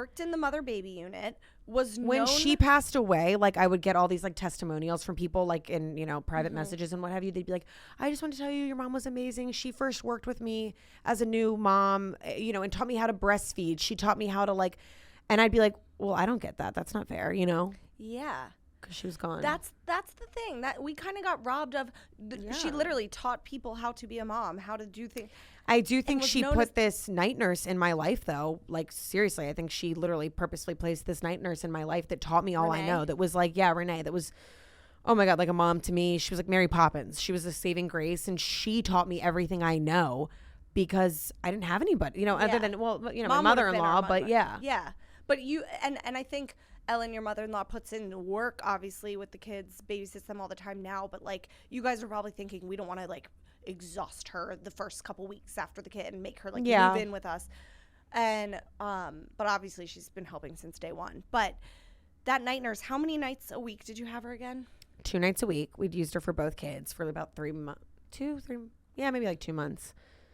When she passed away, like I would get all these like testimonials from people like in, you know, private messages and what have you. They'd be like, I just want to tell you, your mom was amazing. She first worked with me as a new mom, you know, and taught me how to breastfeed. She taught me how to like, and I'd be like, well, I don't get that. That's not fair, you know? Yeah. Because she was gone. That's the thing that we kind of got robbed of. She literally taught people how to be a mom, how to do things. I do think she put this night nurse in my life, though. Like, seriously, I think she literally purposely placed this night nurse in my life that taught me all I know. That was like, Renee, that was, oh my God, like a mom to me. She was like Mary Poppins. She was a saving grace, and she taught me everything I know because I didn't have anybody, you know, other than, well, you know, my mother-in-law, but yeah. Yeah. But you, and I think Ellen, your mother-in-law, puts in work, obviously, with the kids, babysits them all the time now. But, like, you guys are probably thinking we don't want to, like, exhaust her the first couple weeks after the kid and make her, like, move in with us. And, but obviously she's been helping since day one. But that night nurse, how many nights a week did you have her again? 2 nights a week. We'd used her for both kids for about 3 months. 2, 3, yeah, maybe like 2 months.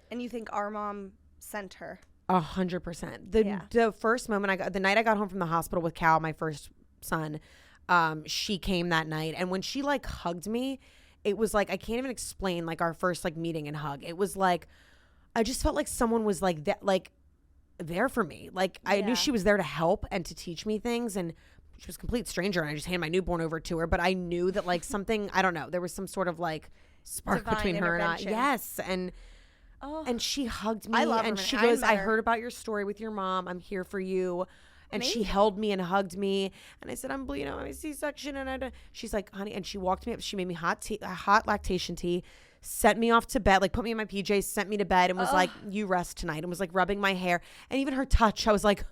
And you think our mom sent her? 100%. The first moment the night I got home from the hospital with Cal, my first son, she came that night, and when she like hugged me, it was like I can't even explain like our first like meeting and hug. It was like I just felt like someone was like that, like there for me. Like I knew she was there to help and to teach me things, and she was a complete stranger, and I just handed my newborn over to her. But I knew that like something, I don't know, there was some sort of like spark between her and I. Yes, and she hugged me, and she goes, I heard about your story with your mom. I'm here for you. And she held me and hugged me. And I said, I'm bleeding on my C-section. And she's like, honey, and she walked me up. She made me hot lactation tea, sent me off to bed, like put me in my PJs, sent me to bed, and was like, you rest tonight. And was like rubbing my hair. And even her touch, I was like,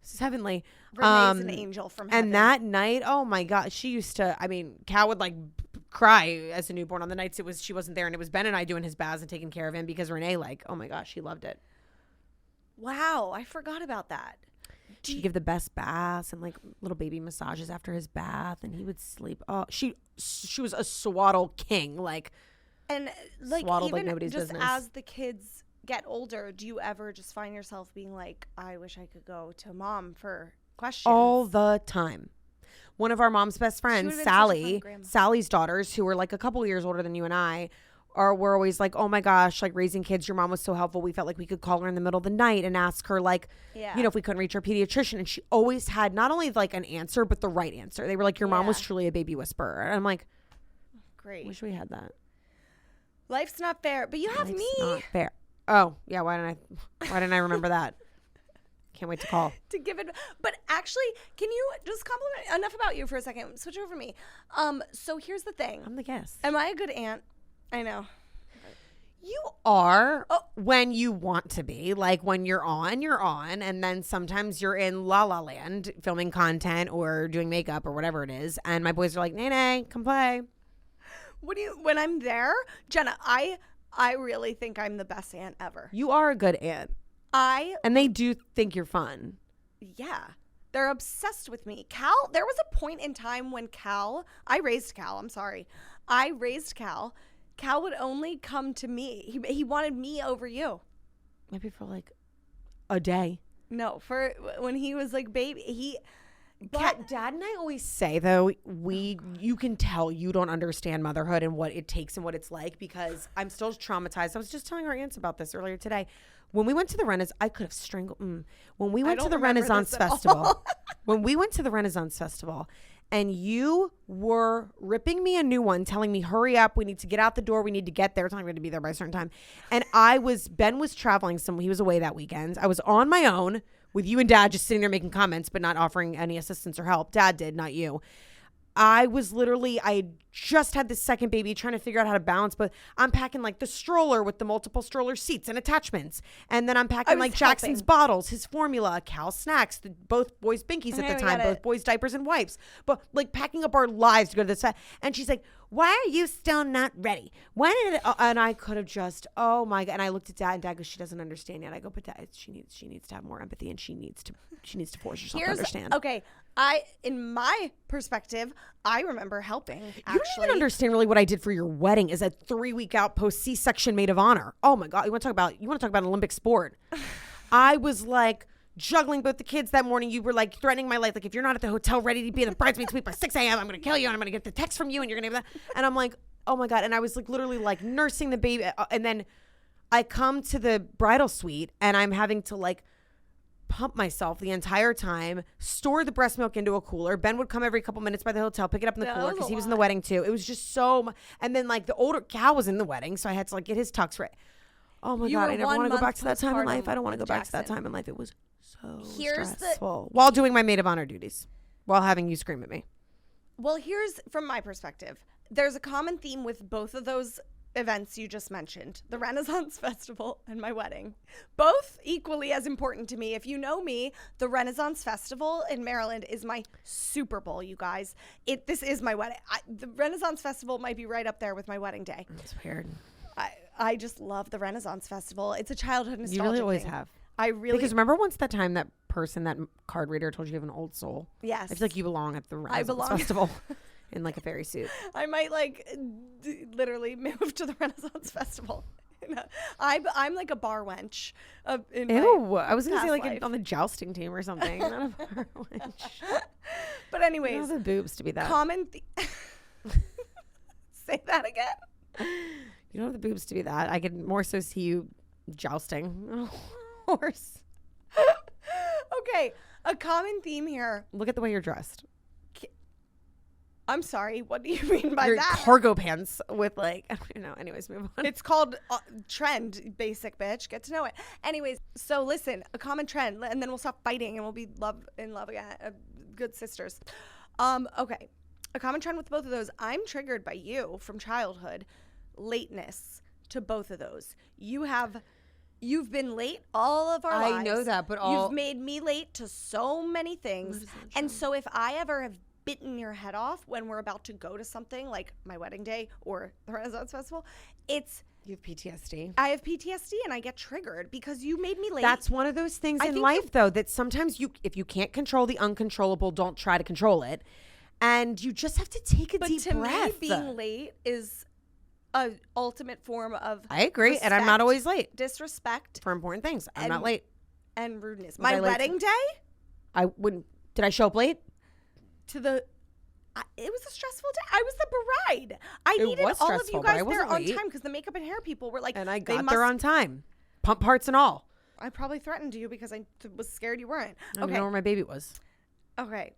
this is heavenly. Renee's an angel from heaven. And that night, oh my God, she used to, I mean, Cal would like cry as a newborn on the nights she wasn't there, and it was Ben and I doing his baths and taking care of him, because Renee, like, oh my gosh, she loved it. Wow, I forgot about that. She'd give the best baths and like little baby massages after his bath, and he would sleep. Oh, she was a swaddle king, like, and like swaddled even like nobody's just business. As the kids get older, do you ever just find yourself being like, I wish I could go to mom for questions? All the time. one of our mom's best friends, would've been such a fun Sally, grandma. Sally's daughters, who were like a couple years older than you and I, were always like, oh my gosh, like raising kids, your mom was so helpful. We felt like we could call her in the middle of the night and ask her like, if we couldn't reach our pediatrician. And she always had not only like an answer, but the right answer. They were like, your mom was truly a baby whisperer. And I'm like, great. Wish we had that. Life's not fair, but you have Life's me. Not fair. Oh yeah, why didn't I remember that? Can't wait to call. To give it, but actually, can you just compliment enough about you for a second? Switch over to me. So here's the thing. I'm the guest. Am I a good aunt? I know. You are when you want to be. Like when you're on, and then sometimes you're in La La Land filming content or doing makeup or whatever it is. And my boys are like, Nay, come play. When I'm there, Jenna, I really think I'm the best aunt ever. You are a good aunt. And they do think you're fun. Yeah. They're obsessed with me. Cal, there was a point in time when I raised Cal. Cal would only come to me. He wanted me over you. Maybe for like a day. No, for when he was like baby. But Dad and I always say though, you can tell you don't understand motherhood and what it takes and what it's like, because I'm still traumatized. I was just telling our aunts about this earlier today. When we went to the Renaissance, I could have strangled. When we went to the Renaissance Festival, and you were ripping me a new one, telling me, hurry up, we need to get out the door, we need to get there, telling me to be there by a certain time. And Ben was traveling he was away that weekend. I was on my own with you and Dad just sitting there making comments, but not offering any assistance or help. Dad did, not you. I just had this second baby, trying to figure out how to balance, but I'm packing like the stroller with the multiple stroller seats and attachments. And then I'm packing like Jackson's bottles, his formula, Cal's snacks, both boys' binkies at the time, both boys' diapers and wipes, but like packing up our lives to go to this. And she's like, why are you still not ready? And I could have just, oh my God. And I looked at Dad, and Dad goes, she doesn't understand yet. I go, but Dad, she needs to have more empathy, and she needs to force herself to understand. Okay. In my perspective, I remember helping. Actually. You don't even understand really what I did for your wedding as a 3-week out post C-section maid of honor. Oh my God. You want to talk about an Olympic sport? I was like juggling both the kids that morning. You were like threatening my life. Like, if you're not at the hotel ready to be in the bridesmaid suite by 6 a.m., I'm going to kill you, and I'm going to get the text from you, and you're going to have that. And I'm like, oh my God. And I was like literally like nursing the baby. And then I come to the bridal suite, and I'm having to like pump myself the entire time, store the breast milk into a cooler. Ben would come every couple minutes by the hotel, pick it up in the cooler, because he was in the wedding too. It was just so much. And then like the older Cal was in the wedding, so I had to like get his tux right. Oh my God, I never want to go back to that time in life. I don't want to go back to that time in life. It was so stressful. While doing my maid of honor duties, while having you scream at me. Well, here's from my perspective. There's a common theme with both of those events you just mentioned, the Renaissance Festival and my wedding, both equally as important to me. If you know me, the Renaissance Festival in Maryland is my Super Bowl, you guys. This is my wedding. The Renaissance Festival might be right up there with my wedding day. That's weird. I just love the Renaissance Festival. It's a childhood nostalgia. You really always thing. have. Because remember once that time that card reader told you have an old soul? Yes. I feel like you belong at the Renaissance Festival. In like a fairy suit. I might like literally move to the Renaissance Festival. I'm like a bar wench. Ew, I was gonna say like on the jousting team or something. Not a bar wench. But anyways, you don't have the boobs to be that. Say that again. You don't have the boobs to be that. I could more so see you jousting on a horse. Okay, a common theme here. Look at the way you're dressed. I'm sorry. What do you mean by your that? Cargo pants with like, I don't know. Anyways, move on. It's called trend, basic bitch. Get to know it. Anyways, so listen, a common trend, and then we'll stop fighting and we'll be in love again. Good sisters. Okay. A common trend with both of those. I'm triggered by you from childhood. Lateness to both of those. You've been late all of our lives. I know that, but you've made me late to so many things. And so if I ever have bitten your head off when we're about to go to something like my wedding day or the Renaissance Festival, you have PTSD. I have PTSD and I get triggered because you made me late. That's one of those things in life though, that sometimes if you can't control the uncontrollable, don't try to control it. And you just have to take a deep breath. But to me, being late is an ultimate form of I agree. Respect, and I'm not always late. Disrespect. For important things. I'm not late. And rudeness. My wedding day? Did I show up late? To the It was a stressful day. I was the bride. I It needed was all of stressful, you but I guys there wasn't on late. time because the makeup and hair people were like, And I they got must. there on time. Pump parts and all. I probably threatened you because I was scared you weren't. I didn't know where my baby was. Okay.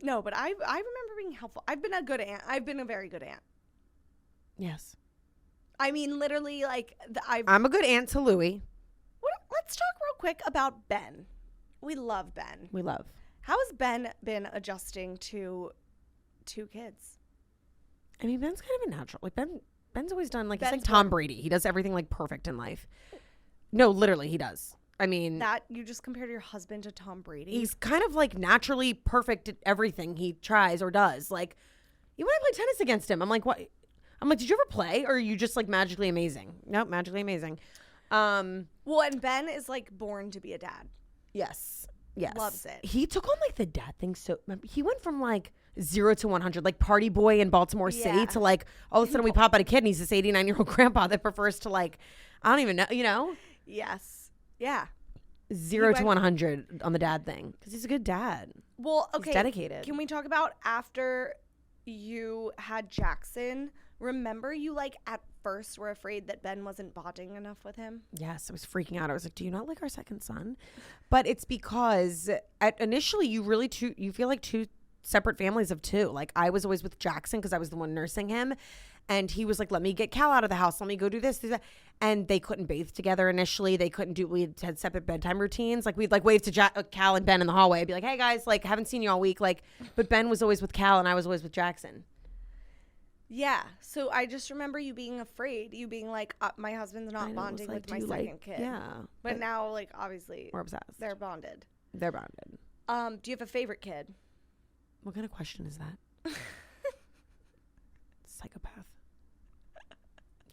No, but I remember being helpful. I've been a good aunt. I've been a very good aunt. Yes. I mean, literally, like, I'm a good aunt to Louie. Let's talk real quick about Ben. We love Ben. We love. How has Ben been adjusting to 2 kids? I mean, Ben's kind of a natural. Like, Ben's always done, like, he's Ben's like Tom Brady. He does everything, like, perfect in life. No, literally, he does. I mean, That you just compared your husband to Tom Brady? he's kind of, like, naturally perfect at everything he tries or does. Like, even when I play tennis against him, I'm like, what? I'm like, did you ever play? Or are you just, like, magically amazing? Nope, magically amazing. Well, and Ben is, like, born to be a dad. Yes. Yes. Loves it. He took on, like, the dad thing. So he went from, like, 0 to 100, like, party boy in Baltimore City Yeah. to, like, all of a sudden we pop out a kid and he's this 89-year-old grandpa that prefers to, like, I don't even know, you know? Yes. Yeah. 0 to 100 on the dad thing. Because he's a good dad. Well, okay. He's dedicated. Can we talk about after you had Jackson? Remember you, like, at first were afraid that Ben wasn't bonding enough with him? Yes, I was freaking out. I was like, do you not like our second son? But it's because initially you feel like 2 separate families of 2. Like, I was always with Jackson because I was the one nursing him. And he was like, let me get Cal out of the house. Let me go do this, do that. And they couldn't bathe together initially. We had separate bedtime routines. Like, we'd like wave to Cal and Ben in the hallway. I'd be like, hey guys, like, haven't seen you all week. Like, but Ben was always with Cal and I was always with Jackson. Yeah. So I just remember you being afraid. You being like, my husband's not bonding with my second kid. Yeah. But now, like, obviously, we're obsessed. they're bonded. They're bonded. Do you have a favorite kid? What kind of question is that? Psychopath.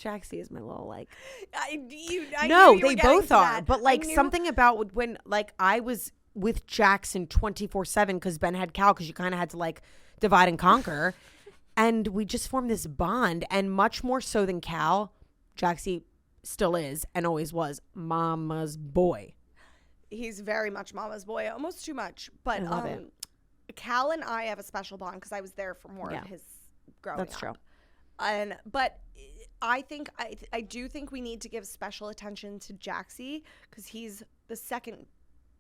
Jaxie is my little, like. No, they both are. But, like, something about when, like, I was with Jackson 24/7 because Ben had Cal, because you kind of had to, like, divide and conquer. And we just formed this bond. And much more so than Cal, Jaxie still is and always was mama's boy. He's very much mama's boy, almost too much. But I love it. Cal and I have a special bond because I was there for more of his growing up. That's true. But I think I do think we need to give special attention to Jaxie because he's the second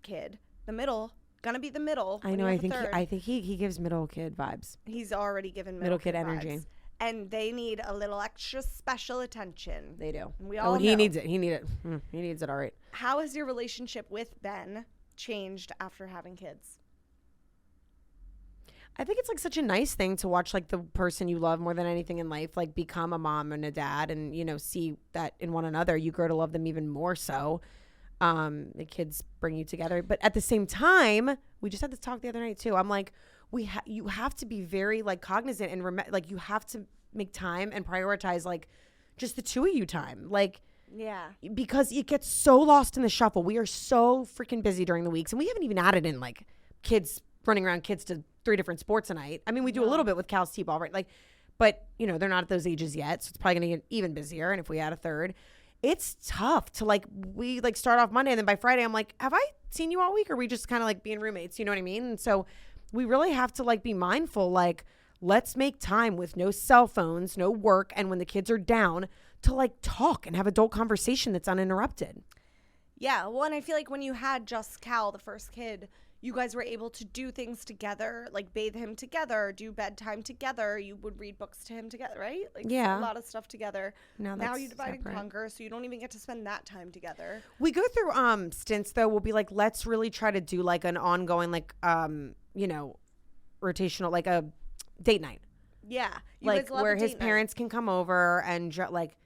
kid, the middle, gonna be the middle. I know. I think he gives middle kid vibes. He's already given Middle kid vibes. energy. And they need a little extra special attention. They do. And we all know. He needs it. He needs it. All right. How has your relationship with Ben changed after having kids? I think it's like such a nice thing to watch, like, the person you love more than anything in life, like, become a mom and a dad, and, you know, see that in one another. You grow to love them even more so. The kids bring you together. But at the same time, we just had this talk the other night too. I'm like, you have to be very, like, cognizant and like, you have to make time and prioritize, like, just the 2 of you time. Like, yeah, because it gets so lost in the shuffle. We are so freaking busy during the weeks, and we haven't even added in, like, kids running around kids to 3 different sports a night. I mean, we do a little bit with Cal's T-ball, right? Like, but, you know, they're not at those ages yet, so it's probably going to get even busier. And if we add a third, it's tough to, like, we, like, start off Monday, and then by Friday, I'm like, have I seen you all week? Or are we just kind of, like, being roommates? You know what I mean? And so we really have to, like, be mindful, like, let's make time with no cell phones, no work, and when the kids are down, to, like, talk and have adult conversation that's uninterrupted. Yeah, well, and I feel like when you had just Cal, the first kid, you guys were able to do things together, like bathe him together, do bedtime together. You would read books to him together, right? Like, yeah, a lot of stuff together. Now you divide and conquer, so you don't even get to spend that time together. We go through stints though. We'll be like, let's really try to do, like, an ongoing, like, you know, rotational, like, a date night. Yeah, like, where his parents can come over and like,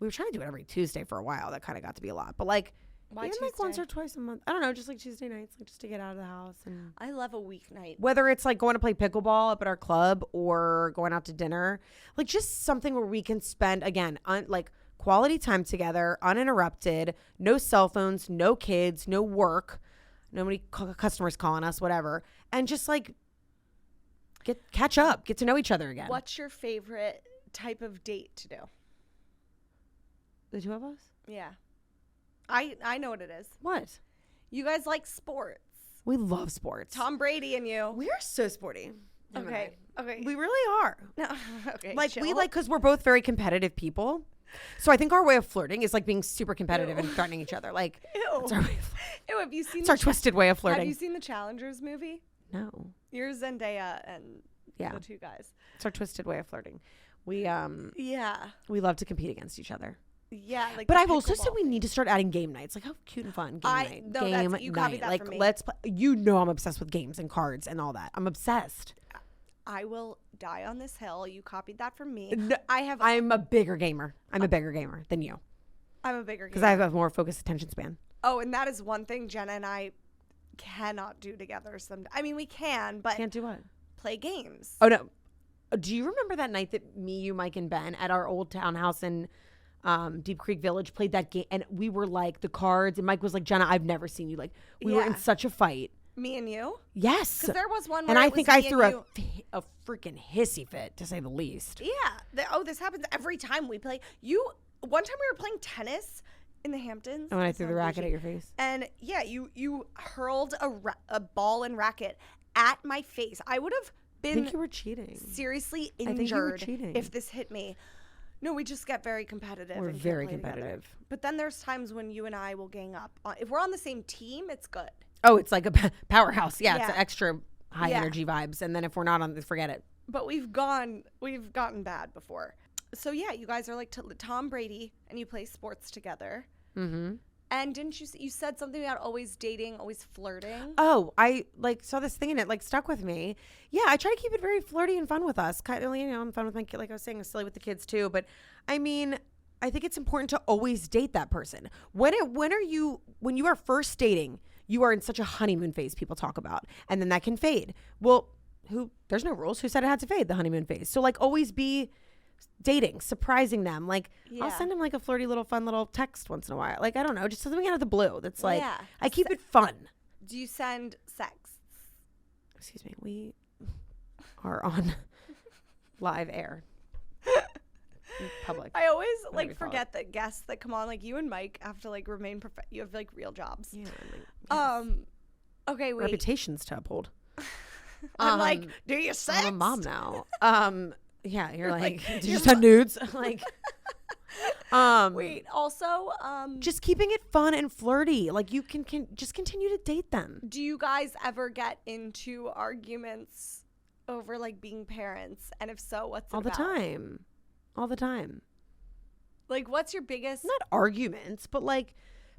we were trying to do it every Tuesday for a while. That kind of got to be a lot, but, like, why even Tuesday? Like once or twice a month. I don't know, just like Tuesday nights, like, just to get out of the house. And I love a weeknight. Whether it's like going to play pickleball up at our club or going out to dinner, like, just something where we can spend, again, like, quality time together, uninterrupted, no cell phones, no kids, no work, nobody, customers calling us, whatever, and just, like, catch up, get to know each other again. What's your favorite type of date to do? The 2 of us? Yeah. I know what it is. What? You guys like sports. We love sports. Tom Brady and you. We are so sporty. Okay. Okay. We really are. No. Okay. Like chill. we like because we're both very competitive people. So I think our way of flirting is like being super competitive and threatening each other. Like Ew. that's our way of, Ew, have you seen it's our twisted way of flirting. Have you seen the Challengers movie? No. You're Zendaya and the two guys. It's our twisted way of flirting. We Yeah. we love to compete against each other. Yeah. Like But I've also said we need to start adding game nights. Like how cute and fun game night. No, game you copied night. that Like from me. let's play. You know I'm obsessed with games and cards and all that. I'm obsessed. I will die on this hill. You copied that from me. No, I'm a bigger gamer. I'm a bigger gamer than you. I'm a bigger gamer. Because I have a more focused attention span. Oh, and that is one thing Jenna and I cannot do together. I mean, we can, but Can't do what? play games. Oh no. Do you remember that night that me, you, Mike, and Ben at our old townhouse in Deep Creek Village played that game? And we were like the cards. And Mike was like, Jenna, I've never seen you. Like we were in such a fight. Me and you? Yes. Because there was one where and I it think was I me threw and a freaking hissy fit, to say the least. Yeah. This happens every time we play. One time we were playing tennis in the Hamptons. And when I threw the racket at your face. And yeah, you hurled a ball and racket at my face. I would have been I think you were cheating. Seriously I think you were injured cheating. if this hit me. No, we just get very competitive. We're and can't very play together. competitive. But then there's times when you and I will gang up. If we're on the same team, it's good. Oh, it's like a powerhouse. Yeah, it's Yeah. extra high energy vibes. And then if we're not on, forget it. But we've gotten bad before. So yeah, you guys are like Tom Brady, and you play sports together. Mm-hmm. And didn't you said something about always dating, always flirting? Oh, I like saw this thing and it like stuck with me. Yeah, I try to keep it very flirty and fun with us. Kind of, I'm fun with my kid. Like I was saying, I'm silly with the kids too. But I mean, I think it's important to always date that person. When you are first dating, you are in such a honeymoon phase people talk about, and then that can fade. Well, there's no rules. Who said it had to fade, the honeymoon phase? So like always be dating, surprising them. Like I'll send him like a flirty little fun little text once in a while. Like I don't know, just something out of the blue that's like I keep it fun. Do you send sex? Excuse me, we are on live air. In public. I always like forget that guests that come on, like you and Mike, have to like remain you have like real jobs. Yeah. Like, okay, wait. Reputations to uphold. I'm like, do you sex? I'm a mom now. Yeah, you're like, did you send nudes? Like, wait, also, just keeping it fun and flirty. Like you can just continue to date them. Do you guys ever get into arguments over like being parents? And if so, what's it All the about? time. All the time. Like, what's your biggest? Not arguments, but like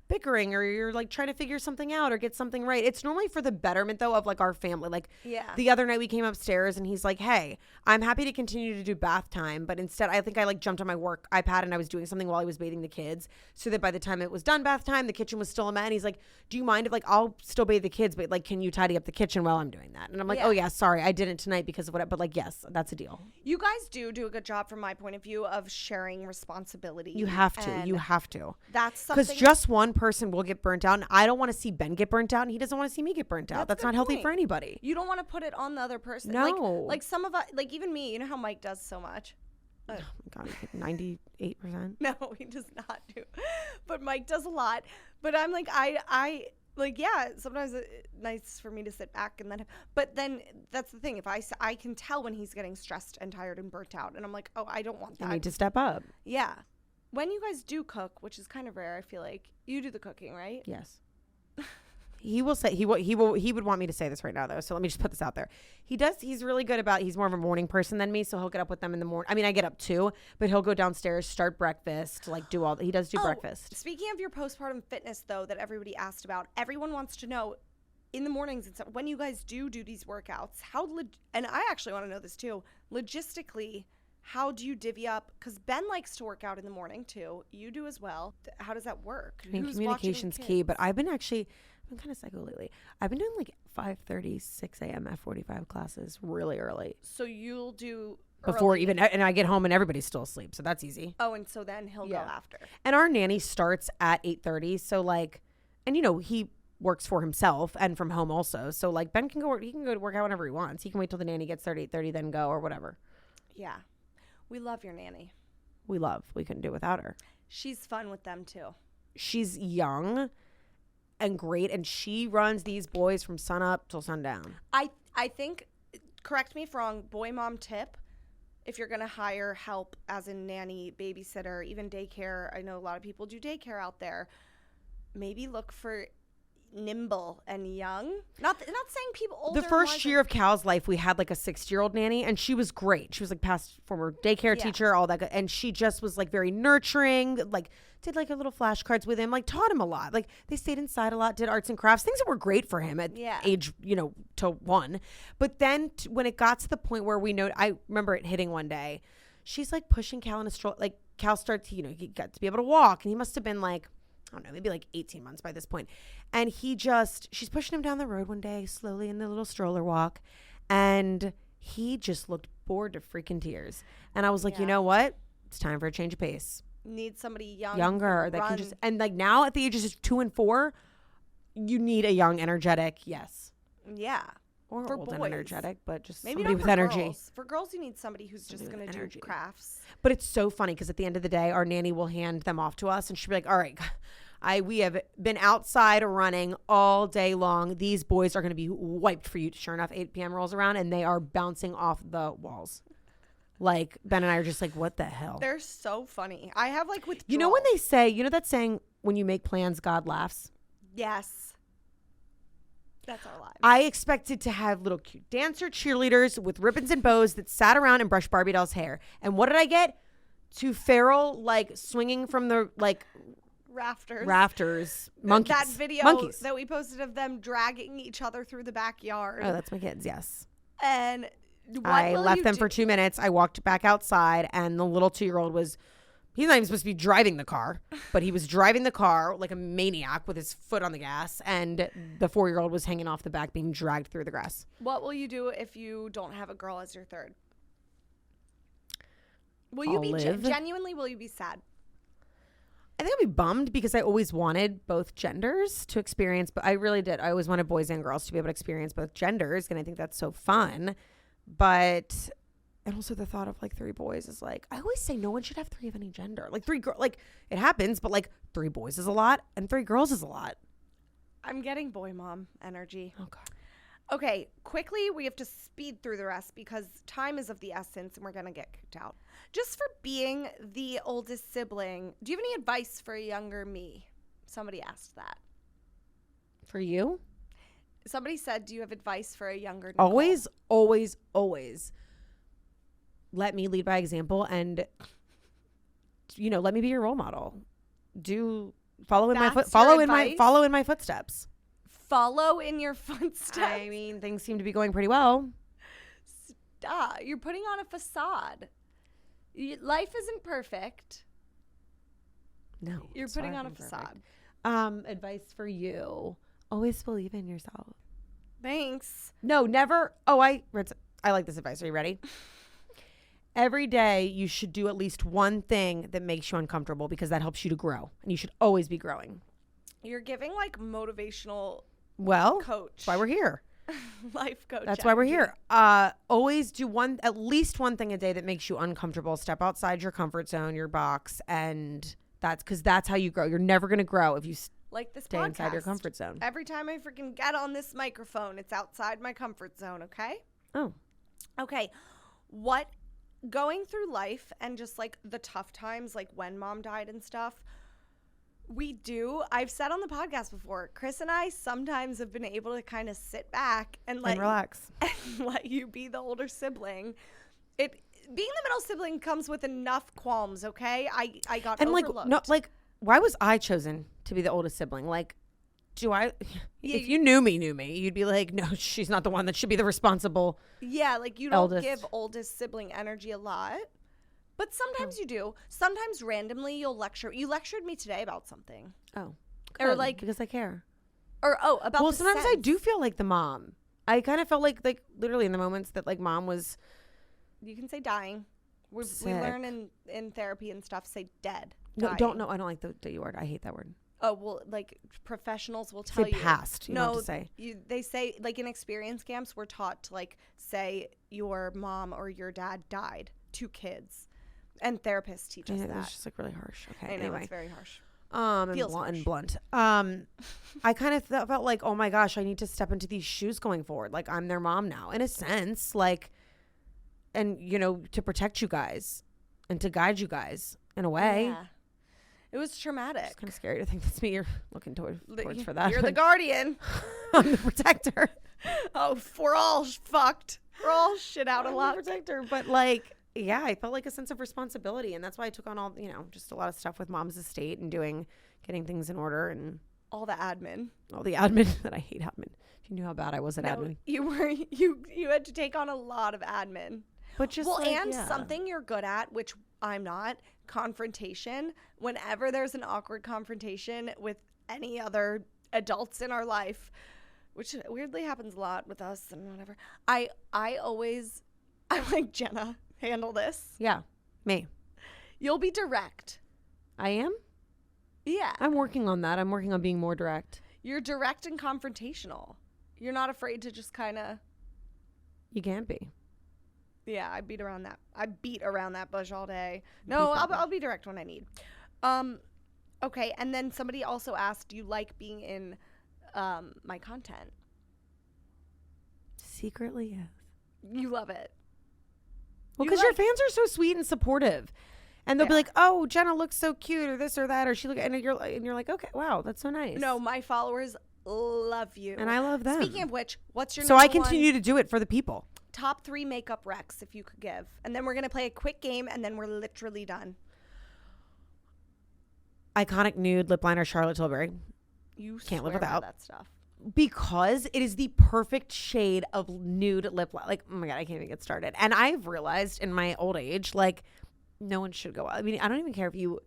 bickering, or you're like trying to figure something out or get something right. It's normally for the betterment though of like our family. Like the other night we came upstairs and he's like, hey, I'm happy to continue to do bath time, but instead I think I like jumped on my work iPad and I was doing something while I was bathing the kids, so that by the time it was done bath time, the kitchen was still a mess. And he's like, do you mind if like I'll still bathe the kids, but like can you tidy up the kitchen while I'm doing that? And I'm like, oh yeah, sorry, I didn't tonight because of what, but like yes, that's a deal. You guys do a good job from my point of view of sharing responsibility. You have to. That's something, because just one person will get burnt out, and I don't want to see Ben get burnt out, and he doesn't want to see me get burnt out. That's not healthy for anybody. You don't want to put it on the other person. No. Like some of us, like even me, you know how Mike does so much? Oh my God, 98%. No, he does not do. But Mike does a lot. But I'm like, I like, yeah, sometimes it's nice for me to sit back and then, but then that's the thing. If I can tell when he's getting stressed and tired and burnt out, and I'm like, oh, I don't want that. You need to step up. Yeah. When you guys do cook, which is kind of rare, I feel like you do the cooking, right? Yes. He will say he would want me to say this right now though. So let me just put this out there. He's really good about, he's more of a morning person than me, so he'll get up with them in the morning. I mean, I get up too, but he'll go downstairs, start breakfast, like he does do breakfast. Speaking of your postpartum fitness though, that everybody asked about, everyone wants to know in the mornings and stuff, when you guys do these workouts, and I actually want to know this too, logistically, how do you divvy up? Because Ben likes to work out in the morning too. You do as well. How does that work? I think communication's key, but I've been kind of psycho lately. I've been doing like 5:30, 6 a.m. F45 classes really early. So you'll do before early. and I get home and everybody's still asleep, so that's easy. Oh, and so then he'll go after. And our nanny starts at 8:30, so like, and you know he works for himself and from home also, so like Ben can go work. He can go to work out whenever he wants. He can wait till the nanny gets there at 8:30, then go or whatever. Yeah, we love your nanny. We couldn't do without her. She's fun with them too. She's young and great, and she runs these boys from sun up till sundown. I think correct me if wrong, boy mom tip, if you're going to hire help as a nanny, babysitter, even daycare, I know a lot of people do daycare out there, maybe look for nimble and young. Not saying people older. The first year of Cal's life, we had like a 6-year-old nanny, and she was great. She was like past former daycare teacher, all that good. And she just was like very nurturing, like did like a little flashcards with him, like taught him a lot. Like they stayed inside a lot, did arts and crafts, things that were great for him at age, till 1. But then when it got to the point where I remember it hitting one day, she's like pushing Cal in a stroller. Like Cal starts, he got to be able to walk, and he must have been like, I don't know, maybe like 18 months by this point. And she's pushing him down the road one day, slowly in the little stroller walk. And he just looked bored to freaking tears. And I was like, you know what? It's time for a change of pace. Need somebody younger that can just, and like now at the ages of 2 and 4, you need a young, energetic, Yeah. Or for old boys. and energetic, but just maybe somebody not with for energy. Girls. For girls, you need somebody who's just going to do crafts. But it's so funny because at the end of the day, our nanny will hand them off to us, and she'll be like, all right, we have been outside running all day long. These boys are going to be wiped for you. Sure enough, 8 p.m. rolls around, and they are bouncing off the walls. Like, Ben and I are just like, what the hell? They're so funny. I have like withdrawals. You know when they say, that saying, when you make plans, God laughs? Yes. That's our lives. I expected to have little cute dancer cheerleaders with ribbons and bows that sat around and brushed Barbie doll's hair. And what did I get? 2 feral, like, swinging from the, like... Rafters. Monkeys. That video that we posted of them dragging each other through the backyard. Oh, that's my kids, yes. And I left them for 2 minutes. I walked back outside, and the little 2-year-old he's not even supposed to be driving the car, but he was driving the car like a maniac with his foot on the gas, and the 4-year-old was hanging off the back being dragged through the grass. What will you do if you don't have a girl as your third? Will you be genuinely, will you be sad? I think I'd be bummed because I always wanted both genders to experience, but I really did. I always wanted boys and girls to be able to experience both genders, and I think that's so fun. But, and also the thought of like 3 boys is like, I always say no one should have 3 of any gender. Like 3 girls, like it happens, but like 3 boys is a lot and 3 girls is a lot. I'm getting boy mom energy. Oh God. Okay, quickly, we have to speed through the rest because time is of the essence and we're going to get kicked out. Just for being the oldest sibling, do you have any advice for a younger me? Somebody asked that. For you? Somebody said, do you have advice for a younger Nicole? Always let me lead by example and, let me be your role model. Follow in my footsteps. Follow in your footsteps. I mean, things seem to be going pretty well. Stop. You're putting on a facade. Life isn't perfect. No. You're putting on a facade. Advice for you. Always believe in yourself. Thanks. No, never. Oh, I like this advice. Are you ready? Every day you should do at least one thing that makes you uncomfortable because that helps you to grow. And you should always be growing. You're giving like motivational coach. That's why we're here. Life coach. That's why we're here. Always do at least one thing a day that makes you uncomfortable. Step outside your comfort zone, your box, and that's how you grow. You're never going to grow if you like this stay podcast. Inside your comfort zone. Every time I freaking get on this microphone, it's outside my comfort zone, okay? Oh. Okay. Going through life and just like the tough times, like when mom died and stuff, I've said on the podcast before, Chris and I sometimes have been able to kind of sit back and relax and let you be the older sibling. Being the middle sibling comes with enough qualms, okay? I got overlooked. Why was I chosen to be the oldest sibling? Like, if you knew me, you'd be like, no, she's not the one that should be the responsible. Yeah, like you don't give oldest sibling energy a lot. But sometimes you do. Sometimes randomly you'll lecture. You lectured me today about something. Oh. Good, or like because I care. About well, sometimes I do feel like the mom. I kind of felt like literally in the moments that like mom was. You can say dying. We learn in therapy and stuff, say dead. No, dying. I don't like the D word. I hate that word. Oh, well, like professionals will tell you. Say past. You know what to say. They say like in experience camps, we're taught to like say your mom or your dad died to kids. And therapists teach us that. It's just like really harsh. Okay. I know, anyway. It's very harsh. and blunt. I kind of felt like, oh my gosh, I need to step into these shoes going forward. Like, I'm their mom now, in a sense, like, and, you know, to protect you guys and to guide you guys in a way. Yeah. It was traumatic. It's kind of scary to think that's me you're looking towards for that. You're the guardian. I'm the protector. Oh, we're all fucked. We're all shit out of luck. I'm the protector. But, like, yeah, I felt like a sense of responsibility. And that's why I took on all, you know, just a lot of stuff with mom's estate and getting things in order and all the admin. All the admin that I hate admin. If you knew how bad I was at admin. You had to take on a lot of admin. But just something you're good at, which I'm not, confrontation. Whenever there's an awkward confrontation with any other adults in our life, which weirdly happens a lot with us and whatever, I'm like, Jenna, handle this. Yeah, me. You'll be direct. I am? Yeah. I'm working on that. I'm working on being more direct. You're direct and confrontational. You're not afraid to just kind of. You can't be. Yeah, I beat around that bush all day. No, I'll be direct when I need. Okay, and then somebody also asked, do you like being in my content? Secretly, yes. You love it. Well, because your fans are so sweet and supportive. And they'll be like, oh, Jenna looks so cute or this or that. Or and you're like, okay, wow, that's so nice. No, my followers love you. And I love them. Speaking of which, what's your So I continue to do it for the people. Top 3 makeup recs if you could give. And then we're going to play a quick game and then we're literally done. Iconic nude lip liner, Charlotte Tilbury. You can't live without that stuff. Because it is the perfect shade of nude lip liner. Like, oh my God, I can't even get started. And I've realized in my old age, like, no one should go out. I mean, I don't even care if you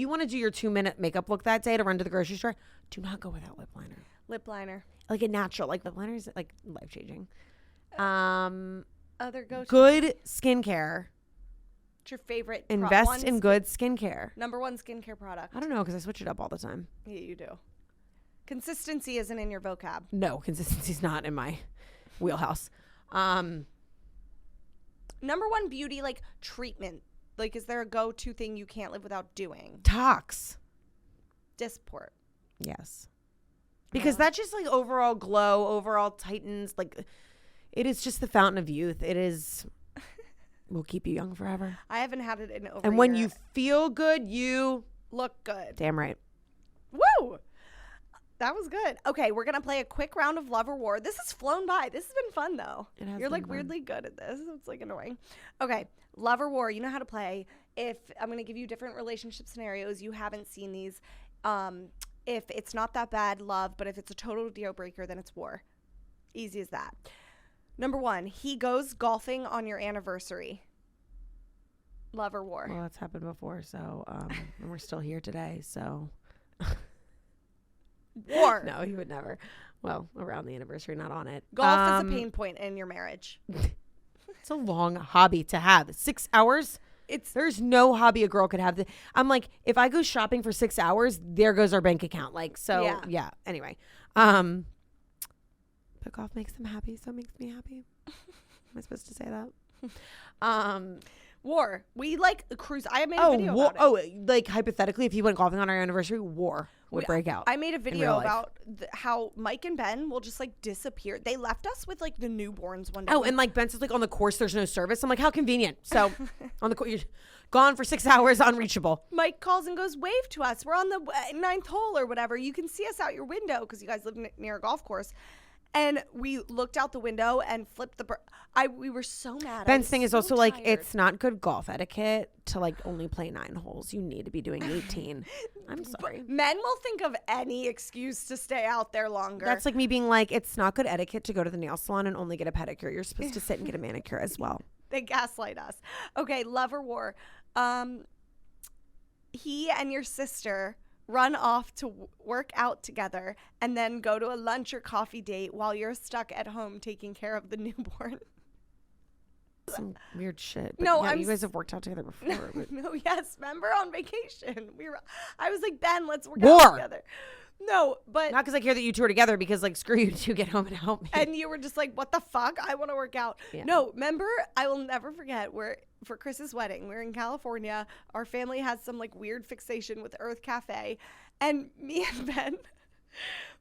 want to do your 2-minute makeup look that day to run to the grocery store, do not go without lip liner. Lip liner. Like a natural. Like, lip liner is like life-changing. Other go-to. Good skincare. What's your favorite? Invest in good skincare. Number 1 skincare product. I don't know because I switch it up all the time. Yeah, you do. Consistency isn't in your vocab. No, consistency's not in my wheelhouse. Number 1 beauty, like, treatment. Like, is there a go-to thing you can't live without doing? Tox. Dysport. Yes. Because that just, like, overall glow, overall tightens. Like, it is just the fountain of youth. It is, will keep you young forever. I haven't had it in over And when you feel good, you look good. Damn right. Woo! That was good. Okay, we're going to play a quick round of Love or War. This has flown by. This has been fun, though. You're, like, weirdly good at this. It's, like, annoying. Okay, Love or War. You know how to play. If I'm going to give you different relationship scenarios. You haven't seen these. If it's not that bad, love. But if it's a total deal breaker, then it's war. Easy as that. Number 1, he goes golfing on your anniversary. Love or war? Well, that's happened before, so and we're still here today, so... War. No, he would never. Well, around the anniversary, not on it. Golf is a pain point in your marriage. It's a long hobby to have. 6 hours? There's no hobby a girl could have. I'm like, if I go shopping for 6 hours, there goes our bank account. Like, so, yeah. Anyway. But golf makes them happy, so it makes me happy. Am I supposed to say that? War. We like cruise. I made a video about it. Oh, like hypothetically, if you went golfing on our anniversary, war would break out. I made a video about how Mike and Ben will just like disappear. They left us with like the newborns one day. Oh, and like Ben says, like on the course, there's no service. I'm like, how convenient. So on the course, you're gone for 6 hours, unreachable. Mike calls and goes, wave to us. We're on the 9th hole or whatever. You can see us out your window because you guys live near a golf course. And we looked out the window and flipped we were so mad. Ben's thing is also like, it's not good golf etiquette to like only play 9 holes. You need to be doing 18. I'm sorry. Men will think of any excuse to stay out there longer. That's like me being like, it's not good etiquette to go to the nail salon and only get a pedicure. You're supposed to sit and get a manicure as well. They gaslight us. Okay, love or war. He and your sister run off to work out together and then go to a lunch or coffee date while you're stuck at home taking care of the newborn. Some weird shit. But no, yeah, you guys have worked out together before. But. No, yes. Remember on vacation, I was like, Ben, let's work out together. No, but Not because I care that you two are together, because like, screw you two, get home and help me. and you were just like, what the fuck? I want to work out. Yeah. No, remember, I will never forget for Chris's wedding, we're in California. Our family has some like weird fixation with Earth Cafe. And me and Ben and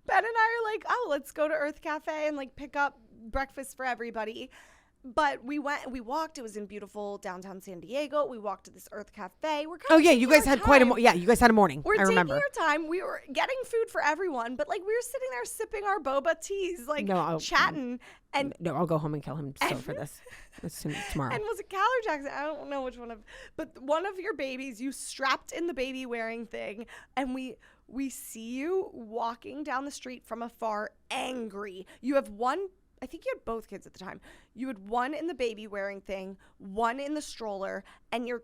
I are like, oh, let's go to Earth Cafe and like pick up breakfast for everybody. But we walked. It was in beautiful downtown San Diego. We walked to this Earth Cafe. We're kind of you guys had quite a you guys had a morning. We're I remember. taking our time. We were getting food for everyone, but like we were sitting there sipping our boba teas, like chatting. And no, I'll go home and kill him for this as soon as tomorrow. And was it Cal or Jackson? I don't know which one but one of your babies, you strapped in the baby wearing thing, and we see you walking down the street from afar, angry. You have one. I think you had both kids at the time. You had one in the baby wearing thing, one in the stroller, and you're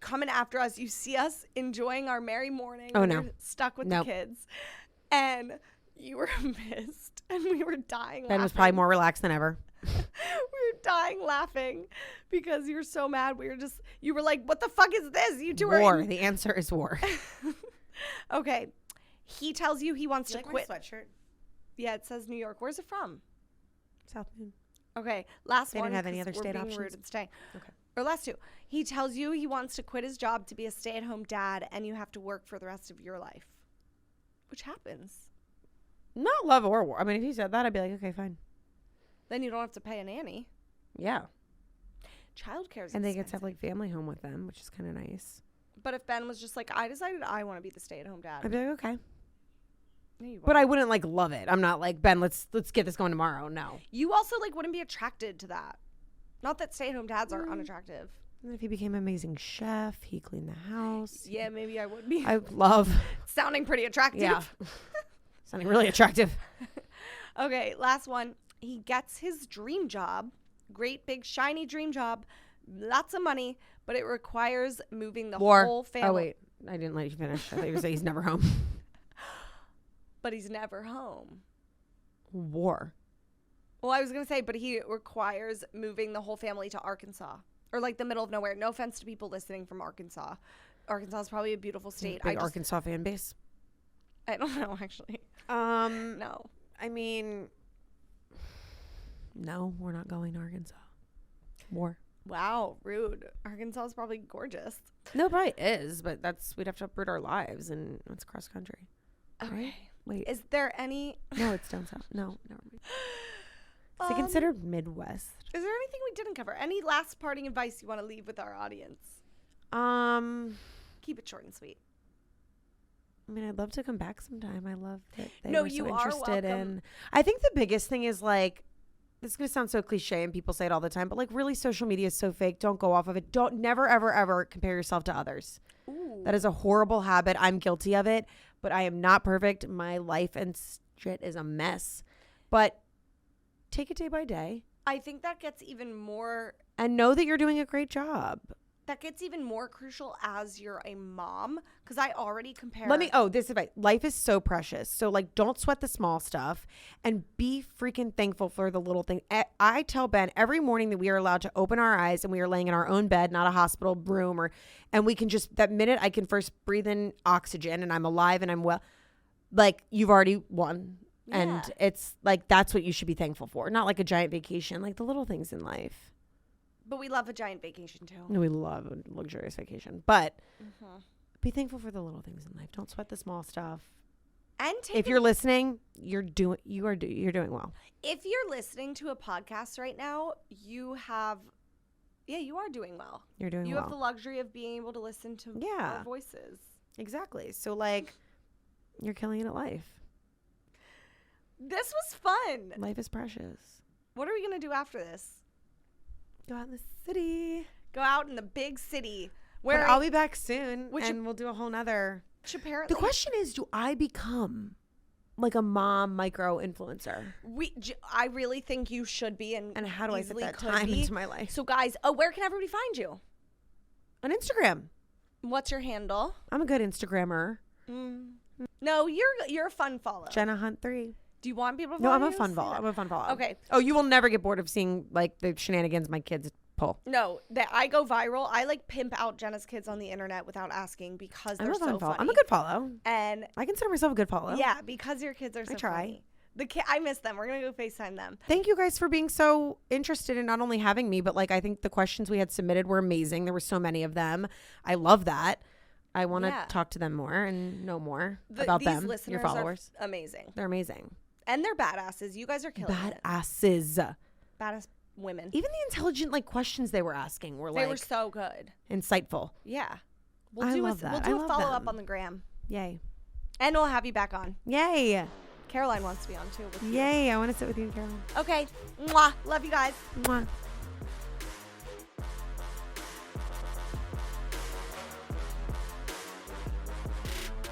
coming after us. You see us enjoying our merry morning. Oh, no. You're stuck with the kids. And you were pissed, and we were dying laughing. Ben was probably more relaxed than ever. We were dying laughing because you were so mad. You were like, what the fuck is this? You two are war. The answer is war. Okay. He tells you he wants to quit. My sweatshirt? Yeah, it says New York. Where's it from? South Moon. Okay, last they one. They didn't have any other we're state being options. Rude and staying. Okay. Or last two. He tells you he wants to quit his job to be a stay-at-home dad, and you have to work for the rest of your life, which happens. Not love or war. I mean, if he said that, I'd be like, okay, fine. Then you don't have to pay a nanny. Yeah. Childcare is and they expensive. get to have like family home with them, which is kind of nice. But if Ben was just like, I decided I want to be the stay-at-home dad, I'd be like, okay. No, you but I wouldn't like love it. I'm not like, Ben, let's get this going tomorrow. No. You also like wouldn't be attracted to that. Not that stay-at-home dads are unattractive. And if he became an amazing chef, he cleaned the house. Yeah, maybe I would be. I love. Sounding pretty attractive. Yeah. Sounding really attractive. Okay, last one. He gets his dream job. Great big shiny dream job. Lots of money, but it requires moving the whole family. Oh, wait. I didn't let you finish. I thought you were saying he's never home. But he's never home. War. Well, I was going to say, but he requires moving the whole family to Arkansas. Or like the middle of nowhere. No offense to people listening from Arkansas. Arkansas is probably a beautiful state. Big Arkansas fan base. I don't know, actually. No. I mean, no, we're not going to Arkansas. War. Wow, rude. Arkansas is probably gorgeous. No, it probably is, but we'd have to uproot our lives, and it's cross country. Okay. Right? Wait. Is there any... No, it's down south. No, never mind. Is it considered Midwest? Is there anything we didn't cover? Any last parting advice you want to leave with our audience? Keep it short and sweet. I mean, I'd love to come back sometime. I love that they No, were so you are interested welcome. in. I think the biggest thing is like, this is gonna sound so cliche and people say it all the time, but like really social media is so fake. Don't go off of it. Don't never ever ever compare yourself to others. Ooh. That is a horrible habit. I'm guilty of it, but I am not perfect. My life and shit is a mess. But take it day by day. I think that gets even more... And know that you're doing a great job. That gets even more crucial as you're a mom, because I already compare... This advice. Life is so precious. So, like, don't sweat the small stuff and be freaking thankful for the little thing. I tell Ben every morning that we are allowed to open our eyes and we are laying in our own bed, not a hospital room, and we can just, that minute I can first breathe in oxygen and I'm alive and I'm well, like, you've already won. Yeah. And it's like, that's what you should be thankful for. Not like a giant vacation, like the little things in life. But we love a giant vacation too. No, we love a luxurious vacation. But be thankful for the little things in life. Don't sweat the small stuff. And if you're listening, you're doing well. If you're listening to a podcast right now, you are doing well. You're doing well. You have the luxury of being able to listen to our voices. Exactly. So like, you're killing it at life. This was fun. Life is precious. What are we going to do after this? Go out in the city. Go out in the big city. But I'll be back soon, and we'll do a whole nother. Apparently, the question is, do I become like a mom micro influencer? I really think you should be, and how do I fit that time into my life? So, guys, where can everybody find you? On Instagram. What's your handle? I'm a good Instagrammer. No, you're a fun follow. Jenna Hunt 3. Do you want people to follow? follow No, I'm a fun follow. Okay. Oh, you will never get bored of seeing like the shenanigans my kids pull. No, that I go viral. I like pimp out Jenna's kids on the internet without asking because they're so funny. I'm a good follow. And I consider myself a good follow. yeah, because your kids are so funny. I miss them. We're going to go FaceTime them. Thank you guys for being so interested in not only having me, but like I think the questions we had submitted were amazing. There were so many of them. I love that. I want to talk to them more and know more about them. Your followers. Are amazing. They're amazing. And they're badasses. You guys are killing it. Badasses. Badass women. Even the intelligent like questions they were asking were like. They were so good. Insightful. Yeah. I love that. We'll do a follow-up on the gram. Yay. And we'll have you back on. Yay. Caroline wants to be on too. Yay. I want to sit with you, Caroline. Okay. Mwah. Love you guys. Mwah.